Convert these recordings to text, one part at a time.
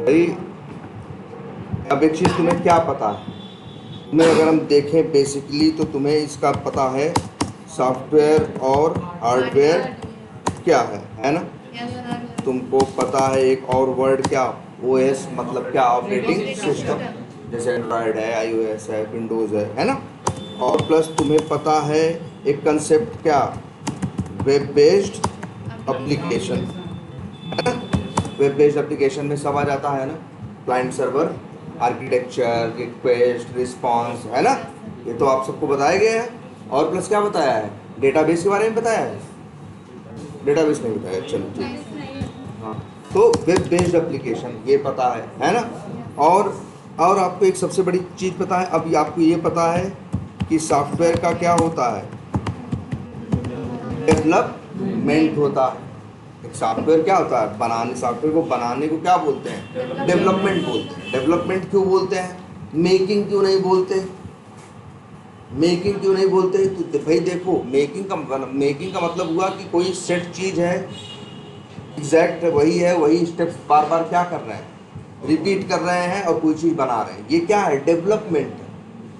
भाई अब एक चीज़ तुम्हें क्या पता है, तुम्हें अगर हम देखें बेसिकली तो तुम्हें इसका पता है सॉफ्टवेयर और हार्डवेयर क्या है ना। तुमको पता है एक और वर्ड क्या, ओएस मतलब क्या, ऑपरेटिंग सिस्टम, जैसे एंड्रॉयड है, आईओएस है, विंडोज़ है ना। और प्लस तुम्हें पता है एक कंसेप्ट क्या, वेब बेस्ड एप्लीकेशन, है ना। वेब बेस्ड एप्लीकेशन में सब आ जाता है ना, client server architecture, request response, है ना। ये तो आप सबको बताया गया है। और प्लस क्या बताया है, डेटाबेस के बारे में बताया है, डेटाबेस नहीं बताया, चलो ठीक। हाँ, तो वेब बेस्ड एप्लीकेशन ये पता है ना। और आपको एक सबसे बड़ी चीज़ पता है, अभी आपको ये पता है कि सॉफ्टवेयर का क्या होता है, डेवलपमेंट होता है। एक सॉफ्टवेयर क्या होता है, बनाने, सॉफ्टवेयर को बनाने को क्या बोलते हैं, डेवलपमेंट बोलते हैं। डेवलपमेंट क्यों बोलते हैं, मेकिंग क्यों नहीं बोलते, मेकिंग क्यों नहीं बोलते, तो भाई देखो मेकिंग का मतलब हुआ कि कोई सेट चीज़ है, एग्जैक्ट वही है, वही स्टेप्स बार बार क्या कर रहे हैं, रिपीट कर रहे हैं और कोई चीज़ बना रहे हैं, ये क्या है, डेवलपमेंट है।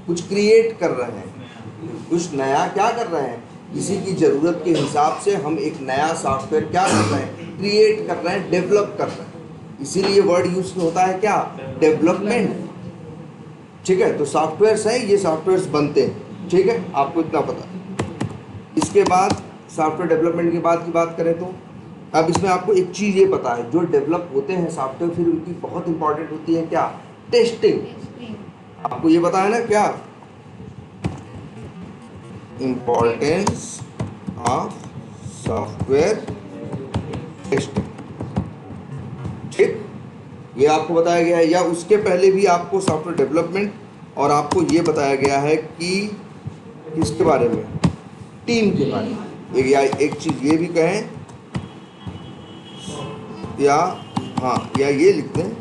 कुछ क्रिएट कर रहे हैं, कुछ नया क्या कर रहे हैं, किसी की ज़रूरत के हिसाब से हम एक नया सॉफ्टवेयर क्या कर रहे हैं, क्रिएट कर रहे हैं, डेवलप कर रहे हैं। इसीलिए वर्ड यूज होता है क्या, डेवलपमेंट। ठीक है, तो सॉफ्टवेयर्स हैं, ये सॉफ्टवेयर्स बनते हैं, ठीक है, आपको इतना पता। इसके बाद सॉफ्टवेयर डेवलपमेंट के बाद की बात करें तो अब इसमें आपको एक चीज़ ये पता है, जो डेवलप होते हैं सॉफ्टवेयर फिर उनकी बहुत इंपॉर्टेंट होती है क्या, टेस्टिंग। आपको ये पता है ना क्या, इम्पोर्टेंस ऑफ सॉफ्टवेयर टेस्टिंग। ठीक, ये आपको बताया गया है। या उसके पहले भी आपको सॉफ्टवेयर डेवलपमेंट, और आपको ये बताया गया है कि किसके बारे में, टीम के बारे में। या एक चीज़ ये भी कहें, या हाँ, या ये लिखते हैं,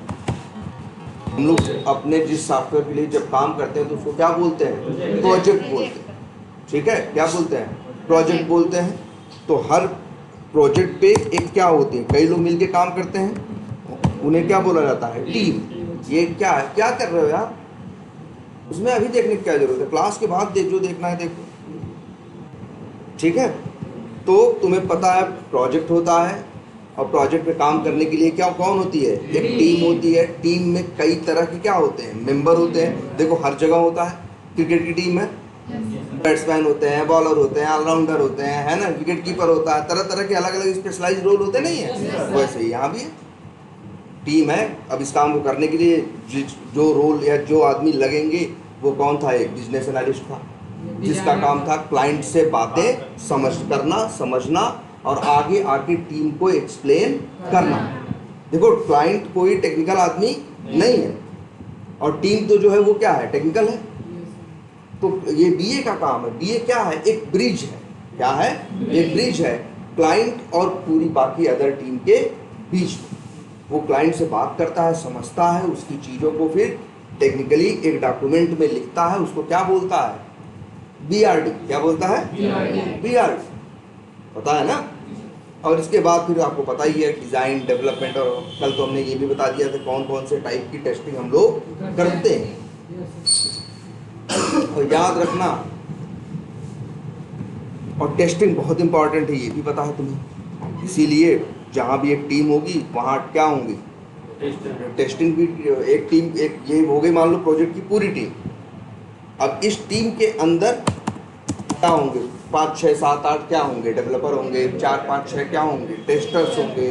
हम लोग अपने जिस सॉफ्टवेयर के लिए जब काम करते हैं तो उसको क्या बोलते हैं, प्रोजेक्ट बोलते हैं। ठीक है, क्या बोलते हैं, प्रोजेक्ट बोलते हैं। तो हर प्रोजेक्ट पे एक क्या होती है, कई लोग मिलके काम करते हैं, उन्हें क्या बोला जाता है, टीम। ये क्या है, क्या कर रहे हो यार, उसमें अभी देखने की क्या जरूरत है, क्लास के बाद जो देखना है देखो। ठीक है, तो तुम्हें पता है प्रोजेक्ट होता है, और प्रोजेक्ट पे काम करने के लिए क्या कौन होती है, एक टीम होती है। टीम में कई तरह के क्या होते हैं, मेंबर होते हैं। देखो हर जगह होता है, क्रिकेट की टीम है, बैट्समैन होते हैं, बॉलर होते हैं, ऑलराउंडर होते हैं, है ना, विकेट कीपर होता है, तरह तरह के अलग अलग स्पेशलाइज रोल होते नहीं है, वैसे ही यहाँ भी है, टीम है। अब इस काम को करने के लिए जो रोल या जो आदमी लगेंगे वो कौन था, एक बिजनेस एनालिस्ट था, जिसका काम था क्लाइंट से बातें समझना और आगे आके टीम को एक्सप्लेन करना। देखो क्लाइंट कोई टेक्निकल आदमी नहीं है, और टीम तो जो है वो क्या है, टेक्निकल है। तो ये बीए का काम है। बीए क्या है, एक ब्रिज है। क्या है, एक ब्रिज है क्लाइंट और पूरी बाकी अदर टीम के बीच में। वो क्लाइंट से बात करता है, समझता है, उसकी चीज़ों को फिर टेक्निकली एक डॉक्यूमेंट में लिखता है, उसको क्या बोलता है, बीआरडी। क्या बोलता है, बीआरडी, पता है ना। और इसके बाद फिर आपको पता ही है डिज़ाइन, डेवलपमेंट, और कल तो हमने ये भी बता दिया था कौन कौन से टाइप की टेस्टिंग हम लोग करते हैं। और याद रखना, और टेस्टिंग बहुत इंपॉर्टेंट है, ये भी पता है तुम्हें। इसीलिए जहाँ भी एक टीम होगी वहाँ क्या होंगी, टेस्टिंग भी। एक टीम, एक ये हो गई मान लो प्रोजेक्ट की पूरी टीम। अब इस टीम के अंदर क्या होंगे, 5 6 7 8 क्या होंगे, डेवलपर होंगे, 4 5 6 क्या होंगे, टेस्टर्स होंगे,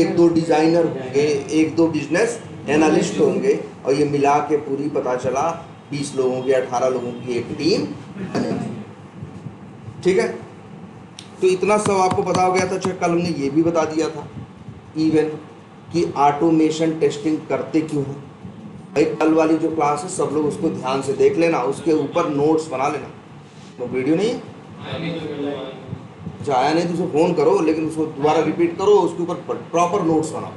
एक दो डिज़ाइनर होंगे, एक दो बिजनेस एनालिस्ट होंगे, और ये मिला के पूरी पता चला 20 लोगों की 18 लोगों की एक टीम बनेगी। ठीक है, तो इतना सब आपको पता हो गया था। अच्छा, कल हमने ये भी बता दिया था इवन कि ऑटोमेशन टेस्टिंग करते क्यों हैं। भाई कल वाली जो क्लास है सब लोग उसको ध्यान से देख लेना, उसके ऊपर नोट्स बना लेना। तो वीडियो नहीं है, आया नहीं तो उसे फ़ोन करो, लेकिन उसको दोबारा रिपीट करो, उसके ऊपर प्रॉपर नोट्स बनाओ।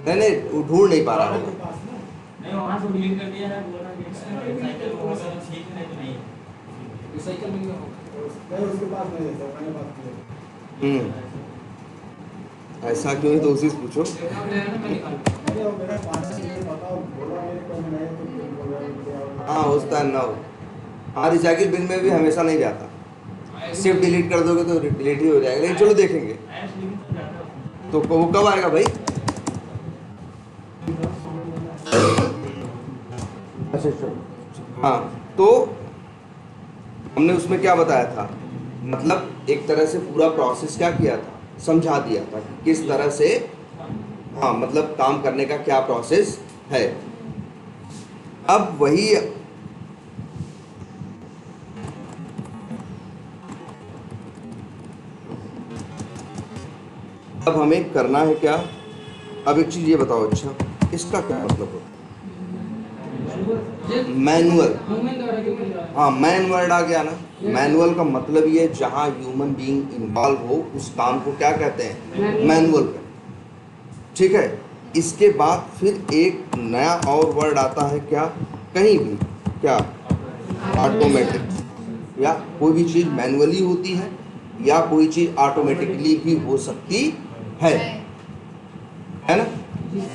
नहीं नहीं, वो ढूंढ नहीं पा रहा होगा। रिसाइकल में नहीं, उसके पास नहीं है सर, मैंने बात की है। ऐसा क्यों है तो उसी से पूछो। अरे वो मेरा पास से मुझे पता, बोला मेरे को मैंने तो फिर बोला क्या हाँ होता है ना। हाँ रिसाइकिल बिन में भी हमेशा नहीं जाता, सिर्फ डिलीट कर दोगे तो डिलीट ही हो जाएगा, लेकिन चलो देखेंगे। तो वो कब आएगा भाई? अच्छा चलो, हाँ तो हमने उसमें क्या बताया था, मतलब एक तरह से पूरा प्रोसेस क्या किया था, समझा दिया था कि किस तरह से हाँ मतलब काम करने का क्या प्रोसेस है। अब वही अब हमें करना है क्या। अब एक चीज ये बताओ, अच्छा इसका क्या मतलब होता है मैनुअल? हाँ मैन वर्ड आ गया ना। मैनुअल का मतलब ये जहाँ ह्यूमन बीइंग इन्वॉल्व हो उस काम को क्या कहते हैं, मैनुअल कहते हैं। ठीक है, इसके बाद फिर एक नया और वर्ड आता है क्या, कहीं भी क्या, ऑटोमेटिक। या कोई भी चीज़ मैनुअली होती है या कोई चीज़ ऑटोमेटिकली भी हो सकती है ना।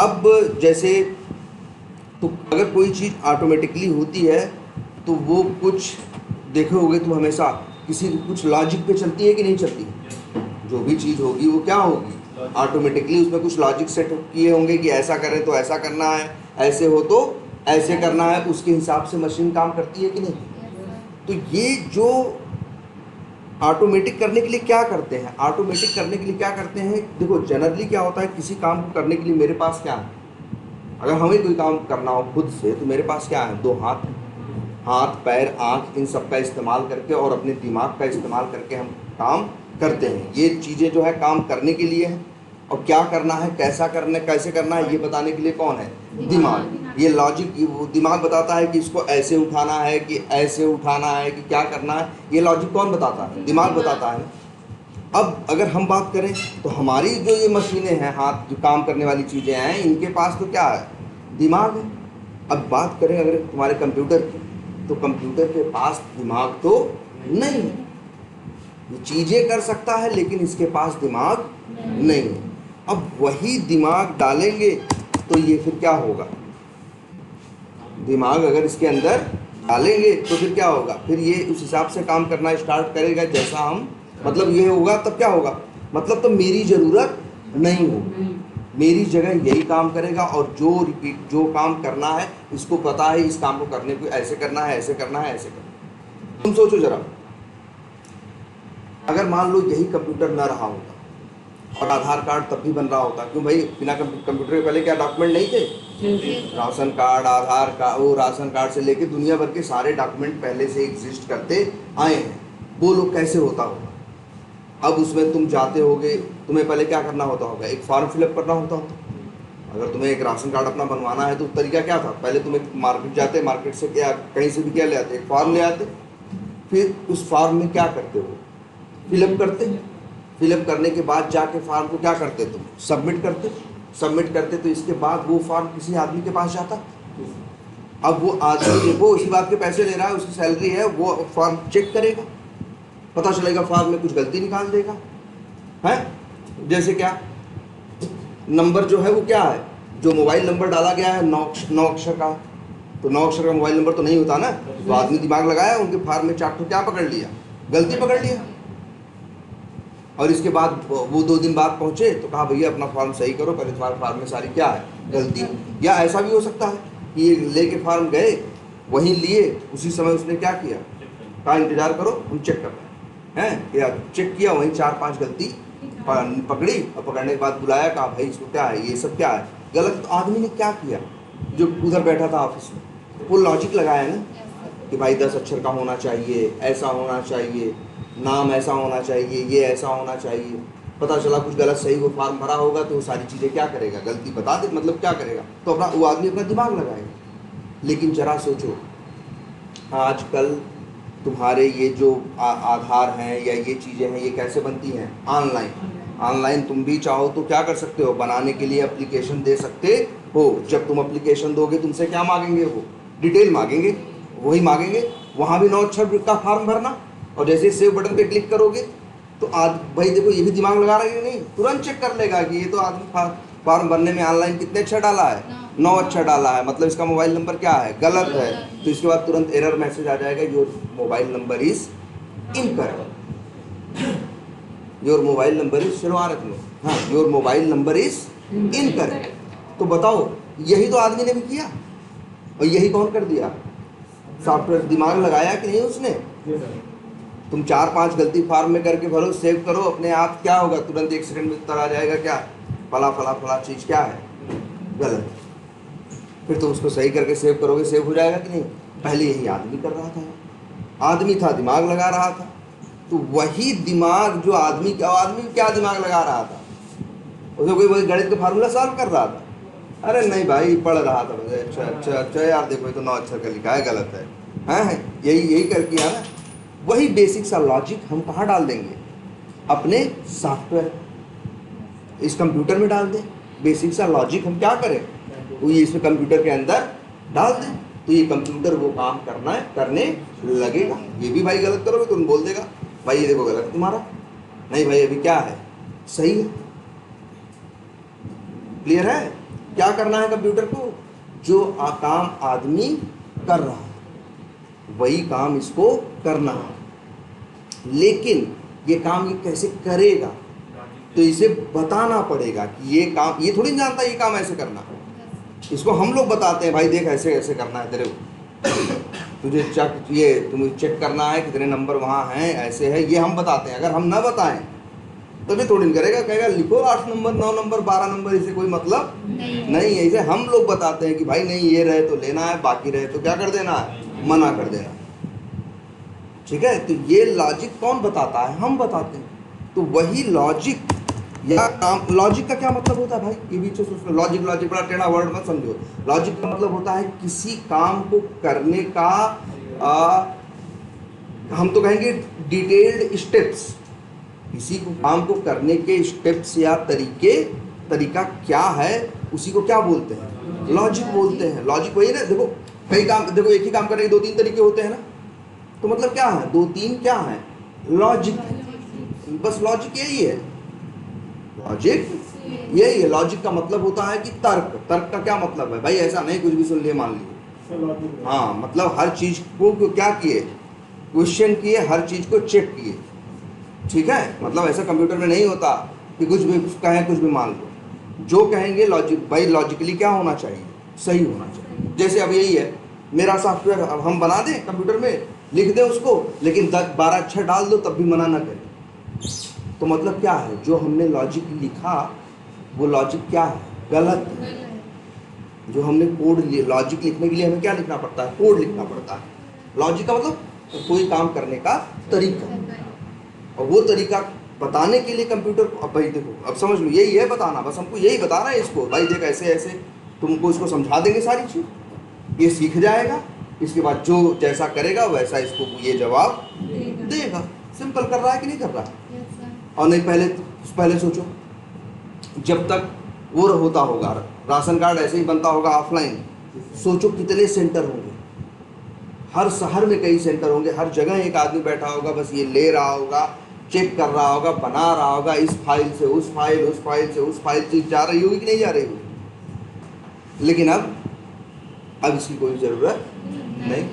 अब जैसे तो अगर कोई चीज़ ऑटोमेटिकली होती है तो वो कुछ देखे होगे तुम हमेशा किसी कुछ लॉजिक पे चलती है कि नहीं चलती। जो भी चीज़ होगी वो क्या होगी, ऑटोमेटिकली उसमें कुछ लॉजिक सेट किए होंगे कि ऐसा करें तो ऐसा करना है, ऐसे हो तो ऐसे करना है, उसके हिसाब से मशीन काम करती है कि नहीं। तो ये जो ऑटोमेटिक करने के लिए क्या करते हैं, ऑटोमेटिक करने के लिए क्या करते हैं, देखो जनरली क्या होता है, किसी काम को करने के लिए मेरे पास क्या है, अगर हमें कोई काम करना हो खुद से तो मेरे पास क्या है, दो हाथ, हाथ पैर आँख, इन सब का इस्तेमाल करके और अपने दिमाग का इस्तेमाल करके हम काम करते हैं। ये चीज़ें जो है काम करने के लिए है, और क्या करना है, कैसा करना, कैसे करना है, ये बताने के लिए कौन है, दिमाग। ये लॉजिक वो दिमाग बताता है कि इसको ऐसे उठाना है कि ऐसे उठाना है कि क्या करना है, ये लॉजिक कौन बताता है, दिमाग बताता है। अब अगर हम बात करें तो हमारी जो ये मशीनें हैं, हाथ जो काम करने वाली चीज़ें हैं, इनके पास तो क्या है, दिमाग है। अब बात करें अगर तुम्हारे कंप्यूटर की, तो कंप्यूटर के पास दिमाग तो नहीं है, ये चीज़ें कर सकता है लेकिन इसके पास दिमाग नहीं है। अब वही दिमाग डालेंगे तो ये फिर क्या होगा, दिमाग अगर इसके अंदर डालेंगे तो फिर क्या होगा, फिर ये उस हिसाब से काम करना स्टार्ट करेगा जैसा हम, मतलब ये होगा तब क्या होगा, मतलब तो मेरी ज़रूरत नहीं होगी, मेरी जगह यही काम करेगा। और जो रिपीट जो काम करना है इसको पता है, इस काम को करने को ऐसे करना है, ऐसे करना है, ऐसे करना है। तुम सोचो जरा, अगर मान लो यही कंप्यूटर ना रहा होता और आधार कार्ड तब भी बन रहा होता, क्यों भाई, बिना कंप्यूटर के पहले क्या डॉक्यूमेंट नहीं थे, राशन कार्ड, आधार कार्ड, वो राशन कार्ड से लेके दुनिया भर के सारे डॉक्यूमेंट पहले से एग्जिस्ट करते आए हैं। वो लोग कैसे होता होगा, अब उसमें तुम जाते होगे, तुम्हें पहले क्या करना होता होगा, एक फॉर्म फिलअप करना होता होगा। अगर तुम्हें एक राशन कार्ड अपना बनवाना है तो तरीका क्या था, पहले तुम एक मार्केट जाते, मार्केट से क्या कहीं से भी क्या ले आते, एक फॉर्म ले आते, फिर उस फॉर्म में क्या करते हो, फिलअप करते, फिलअप करने के बाद जाके फॉर्म को क्या करते, तुम सबमिट करते, सबमिट करते तो इसके बाद वो फॉर्म किसी आदमी के पास जाता। अब वो आदमी देखो उसी बात के पैसे ले रहा है, उसकी सैलरी है, वो फॉर्म चेक करेगा, पता चलेगा फॉर्म में कुछ गलती निकाल देगा, है जैसे क्या नंबर जो है वो क्या है, जो मोबाइल नंबर डाला गया है 9 अक्षर का, तो 9 अक्षर का मोबाइल नंबर तो नहीं होता ना, तो आदमी दिमाग लगाया, उनके फॉर्म में 4 तो क्या पकड़ लिया, गलती पकड़ लिया। और इसके बाद वो 2 दिन बाद पहुँचे तो कहा भैया अपना फॉर्म सही करो, पहले तुम्हारे फॉर्म में सारी क्या है गलती। या ऐसा भी हो सकता है कि ये लेके फॉर्म गए, वहीं लिए, उसी समय उसने क्या किया, कहा इंतजार करो हम चेक कर रहे हैं, या चेक किया, वहीं 4-5 गलती पकड़ी, और पकड़ने के बाद बुलाया, कहा भाई इसको क्या है, ये सब क्या है गलत। तो आदमी ने क्या किया, जो उधर बैठा था ऑफिस में, वो लॉजिक लगाया ना कि भाई 10 अक्षर का होना चाहिए, ऐसा होना चाहिए, नाम ऐसा होना चाहिए, ये ऐसा होना चाहिए। पता चला कुछ गलत सही वो फॉर्म भरा होगा तो वो सारी चीज़ें क्या करेगा, गलती बता दे, मतलब क्या करेगा, तो अपना वो आदमी अपना दिमाग लगाएगा। लेकिन जरा सोचो, आजकल तुम्हारे ये जो आधार हैं या ये चीज़ें हैं, ये कैसे बनती हैं, ऑनलाइन तुम भी चाहो तो क्या कर सकते हो, बनाने के लिए एप्लीकेशन दे सकते हो। जब तुम एप्लीकेशन दोगे तुमसे क्या मांगेंगे, वो डिटेल मांगेंगे, वही मांगेंगे वहाँ भी 9 अक्षर का फॉर्म भरना, और जैसे सेव बटन पे क्लिक करोगे तो भाई देखो ये भी दिमाग लगा रहा है कि नहीं, तुरंत चेक कर लेगा कि ये तो आदमी फॉर्म भरने में ऑनलाइन कितने अक्षर डाला है, 9 अक्षर डाला है, मतलब इसका मोबाइल नंबर क्या है, गलत है। तो इसके बाद तुरंत एरर मैसेज आ जाएगा, your mobile number is incorrect, your mobile number is, चलो आ रहे तुम लोग, हाँ, your mobile number is incorrect. तो बताओ यही तो आदमी ने भी किया, और यही कौन कर दिया, सॉफ्टवेयर। दिमाग लगाया कि नहीं उसने। तुम 4-5 गलती फॉर्म में करके भरो, सेव करो, अपने आप क्या होगा, तुरंत 1 सेकंड में उत्तर आ जाएगा, क्या फला फला फला चीज़ क्या है, गलत। फिर तुम उसको सही करके सेव करोगे, सेव हो जाएगा कि नहीं। पहले यही आदमी कर रहा था, आदमी था, दिमाग लगा रहा था। तो वही दिमाग जो आदमी क्या दिमाग लगा रहा था, उसमें कोई वही गणित का फार्मूला सॉल्व कर रहा था, अरे नहीं भाई पढ़ रहा था मुझे, अच्छा अच्छा अच्छा यार देखो ये तो 9 अक्षर का लिखा है, गलत है, हाँ यही करके यार। वही बेसिक सा लॉजिक हम कहाँ डाल देंगे, अपने सॉफ्टवेयर, इस कंप्यूटर में डाल दें। बेसिक सा लॉजिक हम क्या करें, वो ये इसमें कंप्यूटर के अंदर डाल दें, तो ये कंप्यूटर वो काम करने लगेगा। ये भी भाई गलत करोगे तो तुम बोल देगा भाई ये देखो गलत है तुम्हारा, नहीं भाई अभी क्या है, सही है। क्लियर है, क्या करना है कंप्यूटर को, जो काम आदमी कर रहा है वही काम इसको करना है। लेकिन ये काम ये कैसे करेगा, तो इसे बताना पड़ेगा कि ये काम, ये थोड़ी जानता है ये काम ऐसे करना है, इसको हम लोग बताते हैं भाई देख ऐसे ऐसे करना है तेरे को, तुझे तुम्हें चेक करना है कितने नंबर वहाँ हैं, ऐसे है, ये हम बताते हैं। अगर हम ना बताएं तो भी थोड़ी करेगा, कहेगा लिखो 8 नंबर 9 नंबर 12 नंबर, इसे कोई मतलब नहीं है। इसे हम लोग बताते हैं कि भाई नहीं ये रहे तो लेना है, बाकी रहे तो क्या कर देना है, मना कर देना। ठीक है, तो ये लॉजिक कौन बताता है, हम बताते हैं। तो वही लॉजिक या काम, लॉजिक का क्या मतलब होता है भाई, ये बीच में लॉजिक बड़ा टेढ़ा वर्ड मत समझो। लॉजिक का मतलब होता है किसी काम को करने का हम तो कहेंगे डिटेल्ड स्टेप्स, किसी को काम को करने के स्टेप्स या तरीका क्या है, उसी को क्या बोलते हैं, लॉजिक बोलते हैं। लॉजिक वही ना, देखो कई काम, देखो एक ही काम करने के 2-3 तरीके होते हैं ना, तो मतलब क्या है, 2-3 क्या है, लॉजिक, बस लॉजिक यही है, लॉजिक यही है। लॉजिक का मतलब होता है कि तर्क का क्या मतलब है भाई, ऐसा नहीं कुछ भी सुन लिए मान लिए, हाँ मतलब हर चीज को क्या किए, क्वेश्चन किए, हर चीज को चेक किए। ठीक है, मतलब ऐसा कंप्यूटर में नहीं होता कि कुछ भी कहें कुछ भी मान लो, जो कहेंगे लॉजिक, भाई लॉजिकली क्या होना चाहिए, सही होना चाहिए। जैसे अब यही है मेरा सॉफ्टवेयर, अब हम बना दें कंप्यूटर में, लिख दें उसको, लेकिन 10-12 अक्षर डाल दो तब भी मना ना करें, तो मतलब क्या है, जो हमने लॉजिक लिखा वो लॉजिक क्या है, गलत है। जो हमने कोड, लॉजिक लिखने के लिए हमें क्या लिखना पड़ता है, कोड लिखना पड़ता है। लॉजिक का मतलब कोई काम करने का तरीका, और वो तरीका बताने के लिए कंप्यूटर को, अब भाई देखो अब समझ लो यही है बताना, बस हमको यही बता रहा है इसको, भाई देख ऐसे ऐसे, तुमको इसको समझा देंगे सारी चीज़, ये सीख जाएगा, इसके बाद जो जैसा करेगा वैसा इसको ये जवाब देगा। सिंपल कर रहा है कि नहीं कर रहा है, और नहीं पहले सोचो, जब तक वो होता होगा राशन कार्ड ऐसे ही बनता होगा ऑफलाइन, सोचो कितने सेंटर होंगे, हर शहर में कई सेंटर होंगे, हर जगह एक आदमी बैठा होगा, बस ये ले रहा होगा, चेक कर रहा होगा, बना रहा होगा, इस फाइल से उस फाइल, उस फाइल से उस फाइल, चीज जा रही होगी कि नहीं जा रही होगी। लेकिन अब इसकी कोई ज़रूरत नहीं,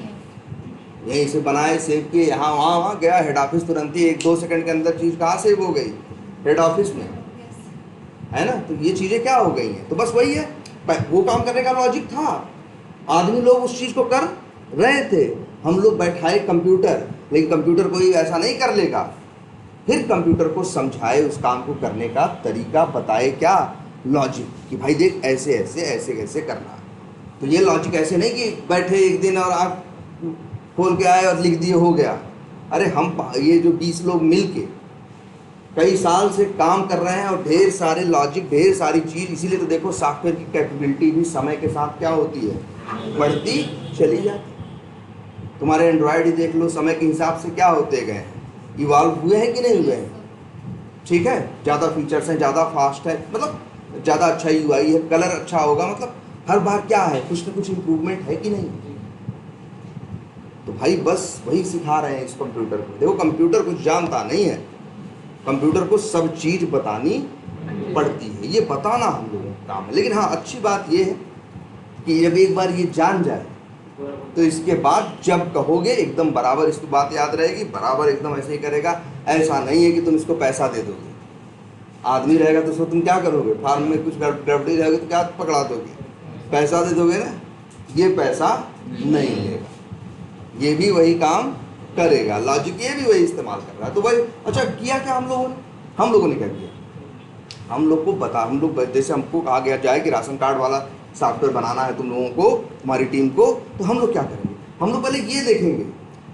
यहीं से बनाए, सेव किए, यहाँ वहाँ गया, हेड ऑफिस तुरंत ही 1-2 सेकंड के अंदर चीज़ कहाँ सेव हो गई, हेड ऑफिस में, है ना। तो ये चीज़ें क्या हो गई हैं, तो बस वही है, वो काम करने का लॉजिक था, आदमी लोग उस चीज़ को कर रहे थे, हम लोग बैठाए कंप्यूटर, लेकिन कंप्यूटर कोई ऐसा नहीं कर लेगा, फिर कंप्यूटर को समझाए उस काम को करने का तरीका, बताए क्या, लॉजिक, कि भाई देख ऐसे ऐसे ऐसे कैसे करना। तो ये लॉजिक ऐसे नहीं कि बैठे एक दिन और आप खोल के आए और लिख दिए हो गया। अरे हम ये जो 20 लोग मिल के कई साल से काम कर रहे हैं, और ढेर सारे लॉजिक, ढेर सारी चीज़, इसीलिए तो देखो सॉफ्टवेयर की कैपेबिलिटी भी समय के साथ क्या होती है, बढ़ती चली जाती। तुम्हारे एंड्रॉयड ही देख लो, समय के हिसाब से क्या होते गए हैं, इवॉल्व हुए हैं कि नहीं हुए हैं। ठीक है, ज़्यादा फीचर्स हैं, ज़्यादा फास्ट है, मतलब ज़्यादा अच्छा UI है, कलर अच्छा होगा, मतलब हर बार क्या है, कुछ ना कुछ इम्प्रूवमेंट है कि नहीं। तो भाई बस वही सिखा रहे हैं इस कंप्यूटर को। देखो कंप्यूटर कुछ जानता नहीं है, कंप्यूटर को सब चीज़ बतानी पड़ती है, ये बताना हम लोगों का काम है। लेकिन हाँ अच्छी बात ये है कि जब एक बार ये जान जाए तो इसके बाद जब कहोगे एकदम बराबर इसकी बात याद रहेगी, बराबर एकदम ऐसे ही करेगा। ऐसा नहीं है कि तुम इसको पैसा दे दोगे, आदमी रहेगा तो उसको तुम क्या करोगे, फार्म में कुछ गड़बड़ी रहेगी तो क्या पकड़ा दोगे, पैसा दे दोगे ना। ये पैसा नहीं लेगा, ये भी वही काम करेगा, लॉजिक ये भी वही इस्तेमाल कर रहा है। तो भाई अच्छा किया क्या हम लोगों ने क्या किया, हम लोग को बता, हम लोग जैसे हमको कहा गया जाए कि राशन कार्ड वाला सॉफ्टवेयर बनाना है तुम लोगों को, तुम्हारी टीम को, तो हम लोग क्या करेंगे, हम लोग पहले ये देखेंगे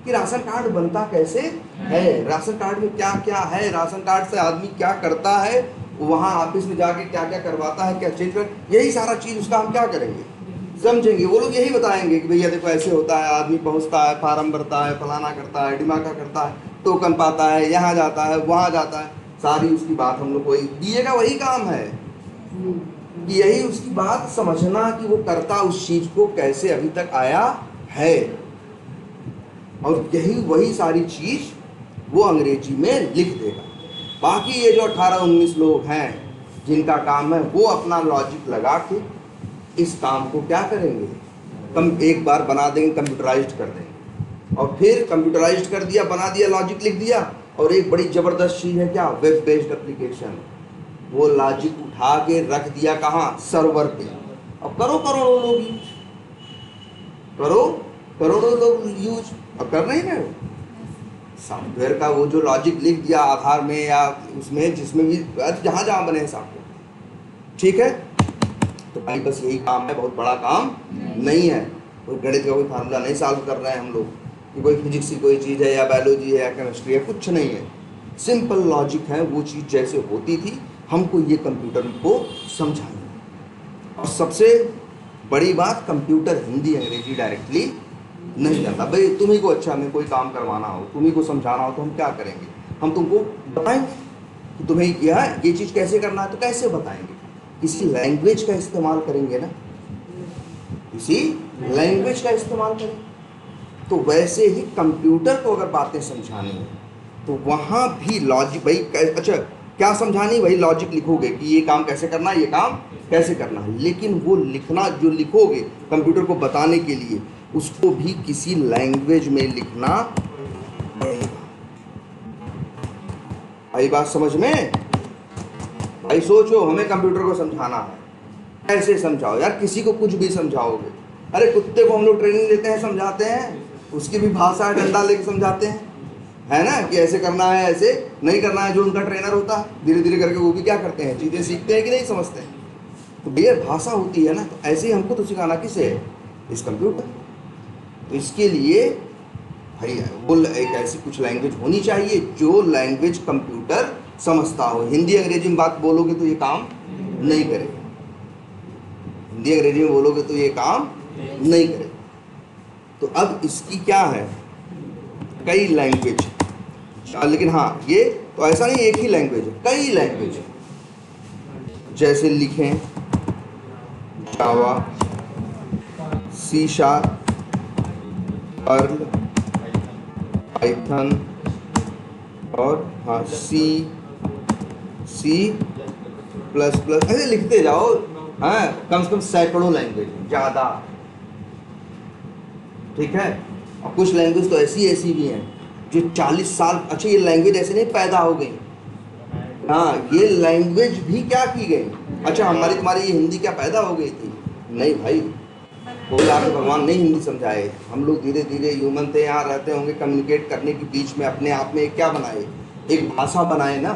कि राशन कार्ड बनता कैसे है, राशन कार्ड में क्या क्या है, राशन कार्ड से आदमी क्या करता है, वहाँ ऑफिस में जाके क्या क्या करवाता है, क्या चेंज कर, यही सारा चीज़ उसका हम क्या करेंगे, समझेंगे। वो लोग यही बताएंगे कि भैया देखो ऐसे होता है, आदमी पहुँचता है, फार्म भरता है, फलाना करता है, डिमाका करता है, टोकन पाता है, यहाँ जाता है, वहाँ जाता है, सारी उसकी बात हम लोग को दिए का वही काम है कि यही उसकी बात समझना कि वो करता उस चीज को कैसे अभी तक आया है, और यही वही सारी चीज वो अंग्रेजी में लिख देगा। बाकी ये जो 18-19 लोग हैं जिनका काम है वो अपना लॉजिक लगा के इस काम को क्या करेंगे, एक बार बना देंगे, कंप्यूटराइज्ड कर देंगे, और फिर कंप्यूटराइज्ड कर दिया, बना दिया, लॉजिक लिख दिया, और एक बड़ी ज़बरदस्त चीज़ है क्या, वेब बेस्ड एप्लीकेशन, वो लॉजिक उठा के रख दिया कहाँ, सर्वर पे। अब करोड़ों लोग यूज, करोड़ों लोग यूज, अब कर नहीं रहे सॉफ्टवेयर का, वो जो लॉजिक लिख दिया आधार में या उसमें जिसमें भी जहाँ जहाँ बने हैं सॉफ्टवेयर, ठीक है। तो भाई बस यही काम है, बहुत बड़ा काम नहीं है, कोई गणित का कोई फार्मूला नहीं सॉल्व कर रहे हैं हम लोग कि कोई फिजिक्स की कोई चीज़ है या बायोलॉजी है या केमिस्ट्री है, कुछ नहीं है, सिंपल लॉजिक है। वो चीज़ जैसे होती थी हमको ये कंप्यूटर को समझाना। और सबसे बड़ी बात, कंप्यूटर हिंदी अंग्रेजी डायरेक्टली नहीं जानता। भाई तुम्ही को अच्छा हमें कोई काम करवाना हो, तुम्ही को समझाना हो, तो हम क्या करेंगे, हम तुमको बताएंगे कि तुम्हें ये चीज़ कैसे करना है, तो कैसे बताएंगे, किसी लैंग्वेज का इस्तेमाल करेंगे ना, किसी लैंग्वेज का इस्तेमाल करेंगे। तो वैसे ही कंप्यूटर को अगर बातें समझानी है तो वहाँ भी लॉजिक, भाई अच्छा क्या समझानी, वही लॉजिक लिखोगे कि ये काम कैसे करना है, ये काम कैसे करना है, लेकिन वो लिखना जो लिखोगे कंप्यूटर को बताने के लिए, उसको भी किसी लैंग्वेज में लिखना पड़ेगा। आई बात समझ में? भाई सोचो, हमें कंप्यूटर को समझाना है, कैसे समझाओ यार, किसी को कुछ भी समझाओगे, अरे कुत्ते को हम लोग ट्रेनिंग देते हैं, समझाते हैं, उसकी भी भाषा डंडा लेके समझाते हैं, है ना, कि ऐसे करना है, ऐसे नहीं करना है। जो उनका ट्रेनर होता है धीरे धीरे करके वो भी क्या करते हैं, चीज़ें सीखते हैं कि नहीं समझते हैं। तो भैया भाषा होती है ना, तो ऐसे ही हमको तो सिखाना किसे है, इस कंप्यूटर। तो इसके लिए भाई वो एक ऐसी कुछ लैंग्वेज होनी चाहिए जो लैंग्वेज कंप्यूटर समझता हो। हिंदी अंग्रेजी में बात बोलोगे तो ये काम नहीं करेगा, हिंदी अंग्रेजी में बोलोगे तो ये काम नहीं करेगा। तो अब इसकी क्या है, कई लैंग्वेज, लेकिन हाँ ये तो ऐसा नहीं एक ही लैंग्वेज है, कई लैंग्वेज है। जैसे लिखें जावा, सी शार्प, पर्ल, पाइथन, और हाँ सी प्लस प्लस, ऐसे लिखते जाओ। हाँ कम से कम सैकड़ों लैंग्वेज, ज़्यादा, ठीक है। और कुछ लैंग्वेज तो ऐसी भी हैं जो 40 साल, अच्छा ये लैंग्वेज ऐसे नहीं पैदा हो गई, हाँ ये लैंग्वेज भी क्या की गई, अच्छा हमारी तुम्हारी ये हिंदी क्या पैदा हो गई थी, नहीं भाई, कोई आके भगवान नहीं हिंदी समझाए, हम लोग धीरे धीरे ह्यूमन थे, यहाँ रहते होंगे, कम्युनिकेट करने के बीच में अपने आप में क्या बनाए, एक भाषा बनाए ना।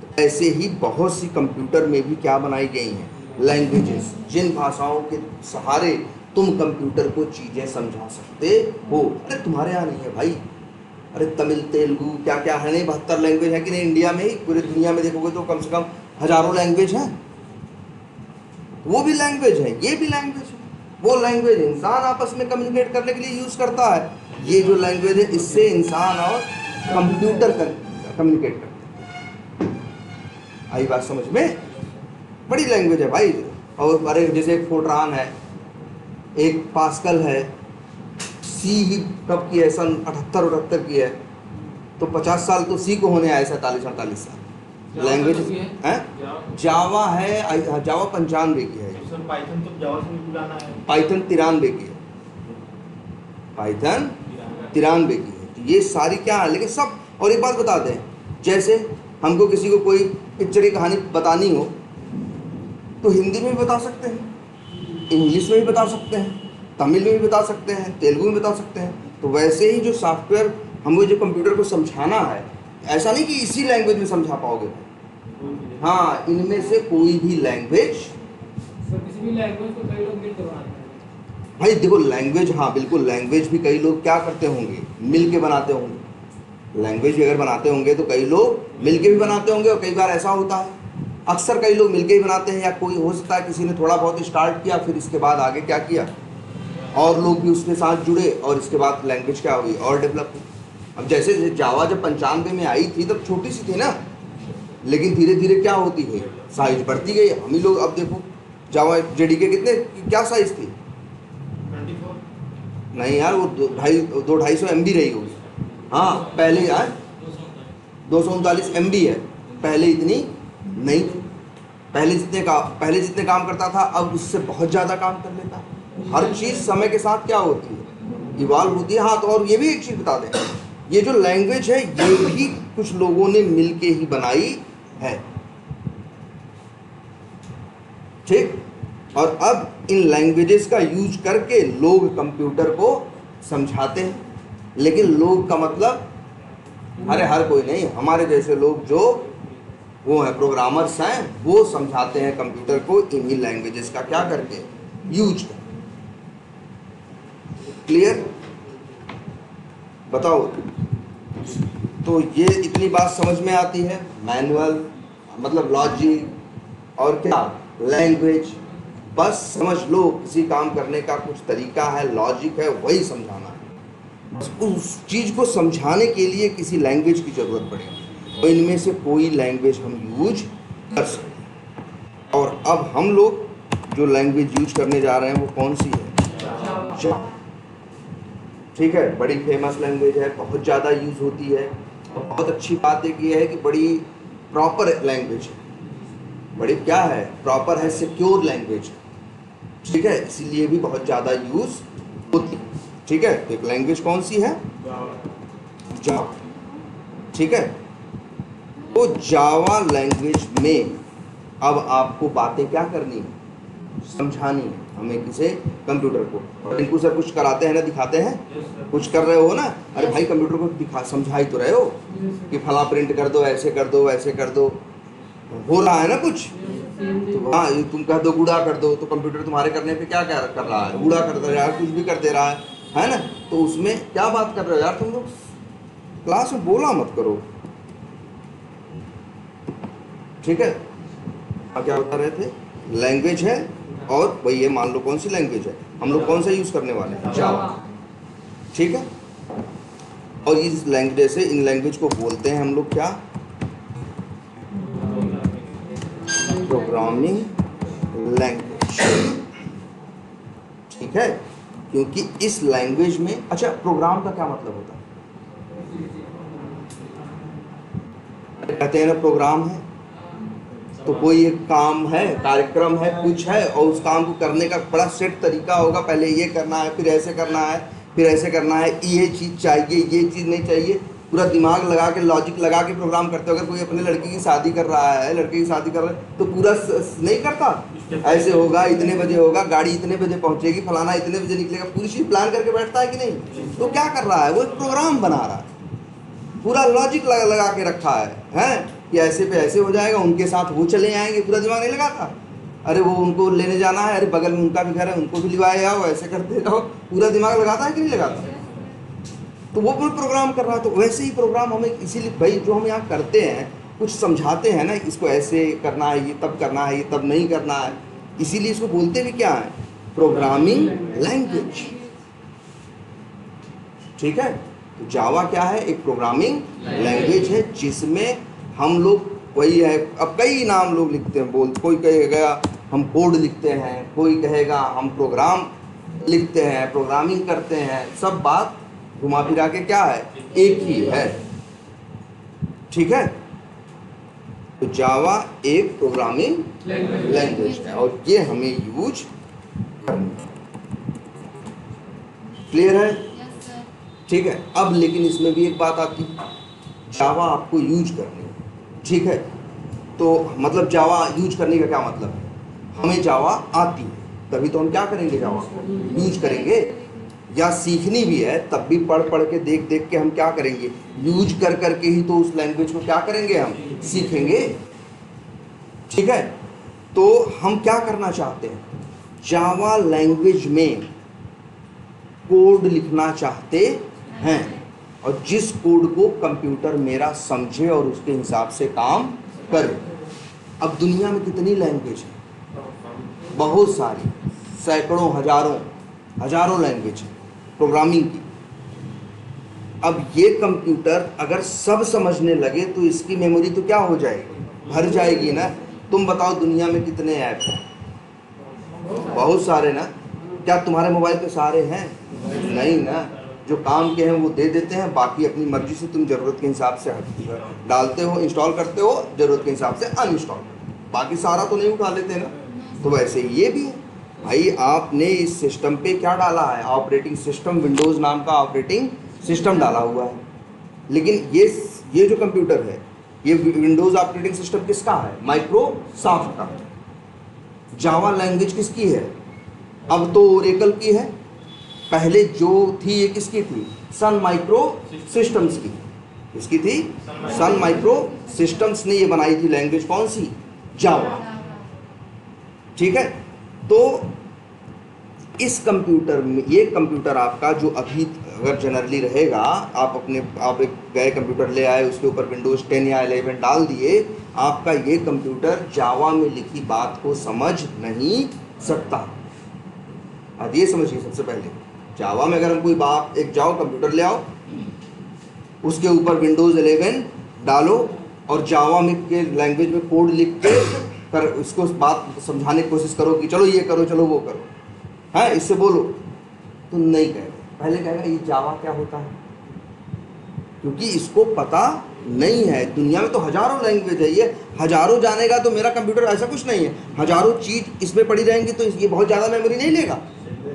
तो ऐसे ही बहुत सी कंप्यूटर में भी क्या बनाई गई हैं, लैंग्वेजेस, जिन भाषाओं के सहारे तुम कंप्यूटर को चीज़ें समझा सकते हो। अरे तुम्हारे यहाँ नहीं है भाई, अरे तमिल, तेलुगु, क्या क्या है, नहीं 72 लैंग्वेज है कि नहीं इंडिया में ही, पूरी दुनिया में देखोगे तो कम से कम हजारों लैंग्वेज हैं। वो भी लैंग्वेज है, ये भी लैंग्वेज है। वो लैंग्वेज इंसान आपस में कम्युनिकेट करने के लिए यूज़ करता है, ये जो लैंग्वेज है इससे इंसान और कंप्यूटर कम्युनिकेट करते हैं। आई बात समझ में? बड़ी लैंग्वेज है भाई। और अरे जैसे एक फोर्ट्रान है, एक पास्कल है, सी ही कब की है, सन 78 की है, तो 50 साल तो सी को होने आए, 47-48 साल। लैंग्वेज है जावा है, जावा 95 की है। सर पाइथन तो जावा से भी पुराना है। पाइथन 93 की है, पाइथन 93 की है। तो ये सारी क्या है, लेकिन सब। और एक बात बता दें, जैसे हमको किसी को कोई पिक्चर की कहानी बतानी हो तो हिंदी में भी बता सकते हैं, इंग्लिश में भी बता सकते हैं, तमिल में भी बता सकते हैं, तेलुगु में बता सकते हैं। तो वैसे ही जो सॉफ्टवेयर हमको जो कंप्यूटर को समझाना है, ऐसा नहीं कि इसी लैंग्वेज में समझा पाओगे। हाँ, इनमें से कोई भी लैंग्वेज, सर किसी भी लैंग्वेज को कई लोग मिलकर बनाते हैं। भाई देखो लैंग्वेज, हाँ बिल्कुल, लैंग्वेज भी कई लोग क्या करते होंगे, मिल के बनाते होंगे। लैंग्वेज भी अगर बनाते होंगे तो कई लोग मिल के भी बनाते होंगे, और कई बार ऐसा होता है, अक्सर कई लोग मिल के ही बनाते हैं, या कोई हो सकता है किसी ने थोड़ा बहुत स्टार्ट किया, फिर इसके बाद आगे क्या किया, और लोग भी उसके साथ जुड़े, और इसके बाद लैंग्वेज क्या हुई और डेवलप हुई। अब जैसे जावा जब 95 में आई थी तब छोटी सी थी ना, लेकिन धीरे धीरे क्या होती गई, साइज बढ़ती गई। हम ही लोग अब देखो, जावा जेडीके कितने, क्या साइज थी? 24 नहीं यार, वो 250 MB रही होगी। हाँ पहले यार 239 MB है, पहले इतनी नहीं थी। पहले जितने काम करता था, अब उससे बहुत ज़्यादा काम कर लेता। हर चीज़ समय के साथ क्या होती है, इवॉल्व होती है। हाँ, तो और ये भी एक चीज़ बता दें, ये जो लैंग्वेज है ये भी कुछ लोगों ने मिल के ही बनाई है, ठीक। और अब इन लैंग्वेजेस का यूज करके लोग कंप्यूटर को समझाते हैं, लेकिन लोग का मतलब, अरे हर कोई नहीं, हमारे जैसे लोग जो वो है प्रोग्रामर्स हैं, वो समझाते हैं कंप्यूटर को इन्हीं लैंग्वेजेस का क्या करके यूज कर। क्लियर? बताओ। तो ये इतनी बात समझ में आती है, मैनुअल मतलब लॉजिक और क्या लैंग्वेज, बस समझ लो किसी काम करने का कुछ तरीका है, लॉजिक है, वही समझाना है। बस उस चीज़ को समझाने के लिए किसी लैंग्वेज की ज़रूरत पड़ेगी, तो इनमें से कोई लैंग्वेज हम यूज कर सकते हैं। और अब हम लोग जो लैंग्वेज यूज करने जा रहे हैं वो कौन सी है? जावा। ठीक है, बड़ी फेमस लैंग्वेज है, बहुत ज़्यादा यूज होती है, और बहुत अच्छी बात एक ये है कि बड़ी प्रॉपर लैंग्वेज है, बड़ी क्या है, प्रॉपर है, सिक्योर लैंग्वेज है, ठीक है, इसीलिए भी बहुत ज़्यादा यूज होती है। ठीक है, एक लैंग्वेज कौन सी है? जावा। ठीक है, तो जावा लैंग्वेज में अब आपको बातें क्या करनी है, समझानी है हमें, किसे? कंप्यूटर को। और इनको सर कुछ कराते हैं ना, दिखाते हैं, कुछ कर रहे हो ना, अरे भाई कंप्यूटर को दिखा, समझा ही तो रहे हो कि फला प्रिंट कर दो, ऐसे कर दो, वैसे कर दो, हो रहा है ना कुछ। तो हाँ, तुम कह दो गुड़ा कर दो, तो कंप्यूटर तुम्हारे करने पे क्या क्या कर रहा है, गुड़ा कर दे रहा है, कुछ भी कर दे रहा है ना। तो उसमें क्या बात कर रहे हो यार तुम लोग, क्लास में बोला मत करो, ठीक है। क्या बता रहे थे? लैंग्वेज है, और वही ये मान लो कौन सी लैंग्वेज है, हम लोग कौन सा यूज करने वाले हैं? जावा। ठीक है, और इस लैंग्वेज से, इन लैंग्वेज को बोलते हैं हम लोग क्या? Programming language. ठीक है, क्योंकि इस लैंग्वेज में, अच्छा प्रोग्राम का क्या मतलब होता है? कहते हैं ना प्रोग्राम है, तो कोई एक काम है, कार्यक्रम है, कुछ है, और उस काम को करने का बड़ा सेट तरीका होगा, पहले ये करना है, फिर ऐसे करना है, फिर ऐसे करना है, ये चीज़ चाहिए, ये चीज़ नहीं चाहिए, पूरा दिमाग लगा के, लॉजिक लगा के प्रोग्राम करते हो। अगर कोई अपने लड़की की शादी कर रहा है, लड़के की शादी कर रहा है, तो पूरा नहीं करता, ऐसे होगा, इतने बजे होगा, गाड़ी इतने बजे पहुंचेगी, फलाना इतने बजे निकलेगा, पूरी चीज़ प्लान करके बैठता है कि नहीं? तो क्या कर रहा है, वो एक प्रोग्राम बना रहा है, पूरा लॉजिक लगा के रखा है कि ऐसे पे ऐसे हो जाएगा, उनके साथ वो चले आएंगे, पूरा दिमाग नहीं लगाता। अरे वो उनको लेने जाना है, अरे बगल में उनका भी घर है, उनको भी लिवाए आओ, ऐसे करते रहो, पूरा दिमाग लगाता है कि नहीं लगाता? तो वो भी प्रोग्राम कर रहा है। तो वैसे ही प्रोग्राम हमें, इसीलिए भाई जो हम यहाँ करते हैं, कुछ समझाते हैं ना, इसको ऐसे करना है, ये तब करना है, ये तब नहीं करना है, इसीलिए इसको बोलते भी क्या है? Programming language. ठीक है, तो जावा क्या है? एक प्रोग्रामिंग लैंग्वेज है, जिसमें हम लोग, वही है, अब कई नाम लोग लिखते हैं, कोई कहेगा हम कोड लिखते हैं, कोई कहेगा हम प्रोग्राम लिखते हैं, प्रोग्रामिंग करते हैं, सब बात घुमा फिरा के क्या है, एक ही है। ठीक है, तो जावा एक प्रोग्रामिंग लैंग्वेज है और ये हमें यूज करनी है। क्लियर है? Yes sir. ठीक है, अब लेकिन इसमें भी एक बात आती है, जावा आपको यूज करनी है। ठीक है, तो मतलब जावा यूज करने का क्या मतलब है, हमें जावा आती है तभी तो हम क्या करेंगे, जावा को यूज करेंगे। या सीखनी भी है तब भी पढ़ पढ़ के देख देख के हम क्या करेंगे, यूज कर करके ही तो उस लैंग्वेज को क्या करेंगे, हम सीखेंगे। ठीक है, तो हम क्या करना चाहते हैं, जावा लैंग्वेज में कोड लिखना चाहते हैं और जिस कोड को कंप्यूटर मेरा समझे और उसके हिसाब से काम करे। अब दुनिया में कितनी लैंग्वेज है, बहुत सारी, सैकड़ों हजारों लैंग्वेज है प्रोग्रामिंग की। अब ये कंप्यूटर अगर सब समझने लगे तो इसकी मेमोरी तो क्या हो जाएगी, भर जाएगी ना। तुम बताओ दुनिया में कितने ऐप हैं, बहुत सारे ना। क्या तुम्हारे मोबाइल पे सारे हैं, नहीं ना। जो काम के हैं वो दे देते हैं, बाकी अपनी मर्जी से तुम ज़रूरत के हिसाब से डालते हो, इंस्टॉल करते हो, ज़रूरत के हिसाब से अनइंस्टॉल करते हो, बाकी सारा तो नहीं उठा लेते ना। तो वैसे ये भी है भाई, आपने इस सिस्टम पे क्या डाला है, ऑपरेटिंग सिस्टम, विंडोज़ नाम का ऑपरेटिंग सिस्टम डाला हुआ है। लेकिन ये जो कंप्यूटर है, ये विंडोज़ ऑपरेटिंग सिस्टम किसका है, माइक्रोसॉफ्ट का। जावा लैंग्वेज किसकी है, अब तो ओरेकल की है, पहले जो थी ये किसकी थी, सन माइक्रो सिस्टम्स की। किसकी थी, सन माइक्रो सिस्टम्स ने ये बनाई थी लैंग्वेज, कौन सी, जावा। ठीक है, तो इस कंप्यूटर में, ये कंप्यूटर आपका जो अभी अगर जनरली रहेगा, आप एक गए कंप्यूटर ले आए, उसके ऊपर विंडोज़ 10 या 11 डाल दिए, आपका ये कंप्यूटर जावा में लिखी बात को समझ नहीं सकता। अब ये समझिए, सबसे पहले जावा में अगर हम कोई बात, एक जाओ कंप्यूटर ले आओ, उसके ऊपर विंडोज़ 11 डालो और जावा में के लैंग्वेज में कोड लिख के कर उसको बात समझाने की कोशिश करो कि चलो ये करो, चलो वो करो, है इससे बोलो, तो नहीं कहेगा। पहले कहेगा ये जावा क्या होता है, क्योंकि इसको पता नहीं है। दुनिया में तो हजारों लैंग्वेज है, ये हजारों जानेगा तो मेरा कंप्यूटर ऐसा कुछ नहीं है, हजारों चीज इसमें पड़ी रहेंगी तो ये बहुत ज़्यादा मेमोरी नहीं लेगा।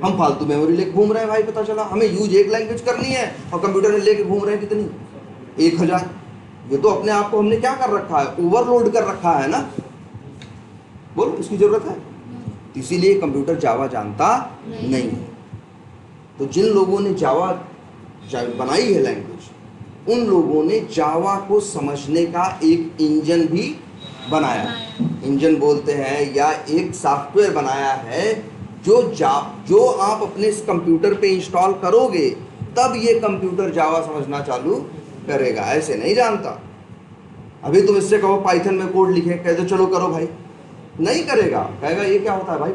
हम फालतू मेमोरी लेके घूम रहे हैं भाई, पता चला हमें यूज एक लैंग्वेज करनी है और कंप्यूटर में लेके घूम रहे हैं कितनी, 1000। ये तो अपने आप को हमने क्या कर रखा है, ओवरलोड कर रखा है ना। बोलो, इसकी जरूरत है? इसीलिए कंप्यूटर जावा जानता नहीं है। तो जिन लोगों ने जावा बनाई है लैंग्वेज, उन लोगों ने जावा को समझने का एक इंजन भी बनाया, इंजन बोलते हैं, या एक सॉफ्टवेयर बनाया है जो आप अपने इस कंप्यूटर पे इंस्टॉल करोगे तब ये कंप्यूटर जावा समझना चालू करेगा। ऐसे नहीं जानता। अभी तुम इससे कहो पाइथन में कोड लिखे, कह दो चलो करो भाई, नहीं करेगा, कहेगा ये क्या होता है भाई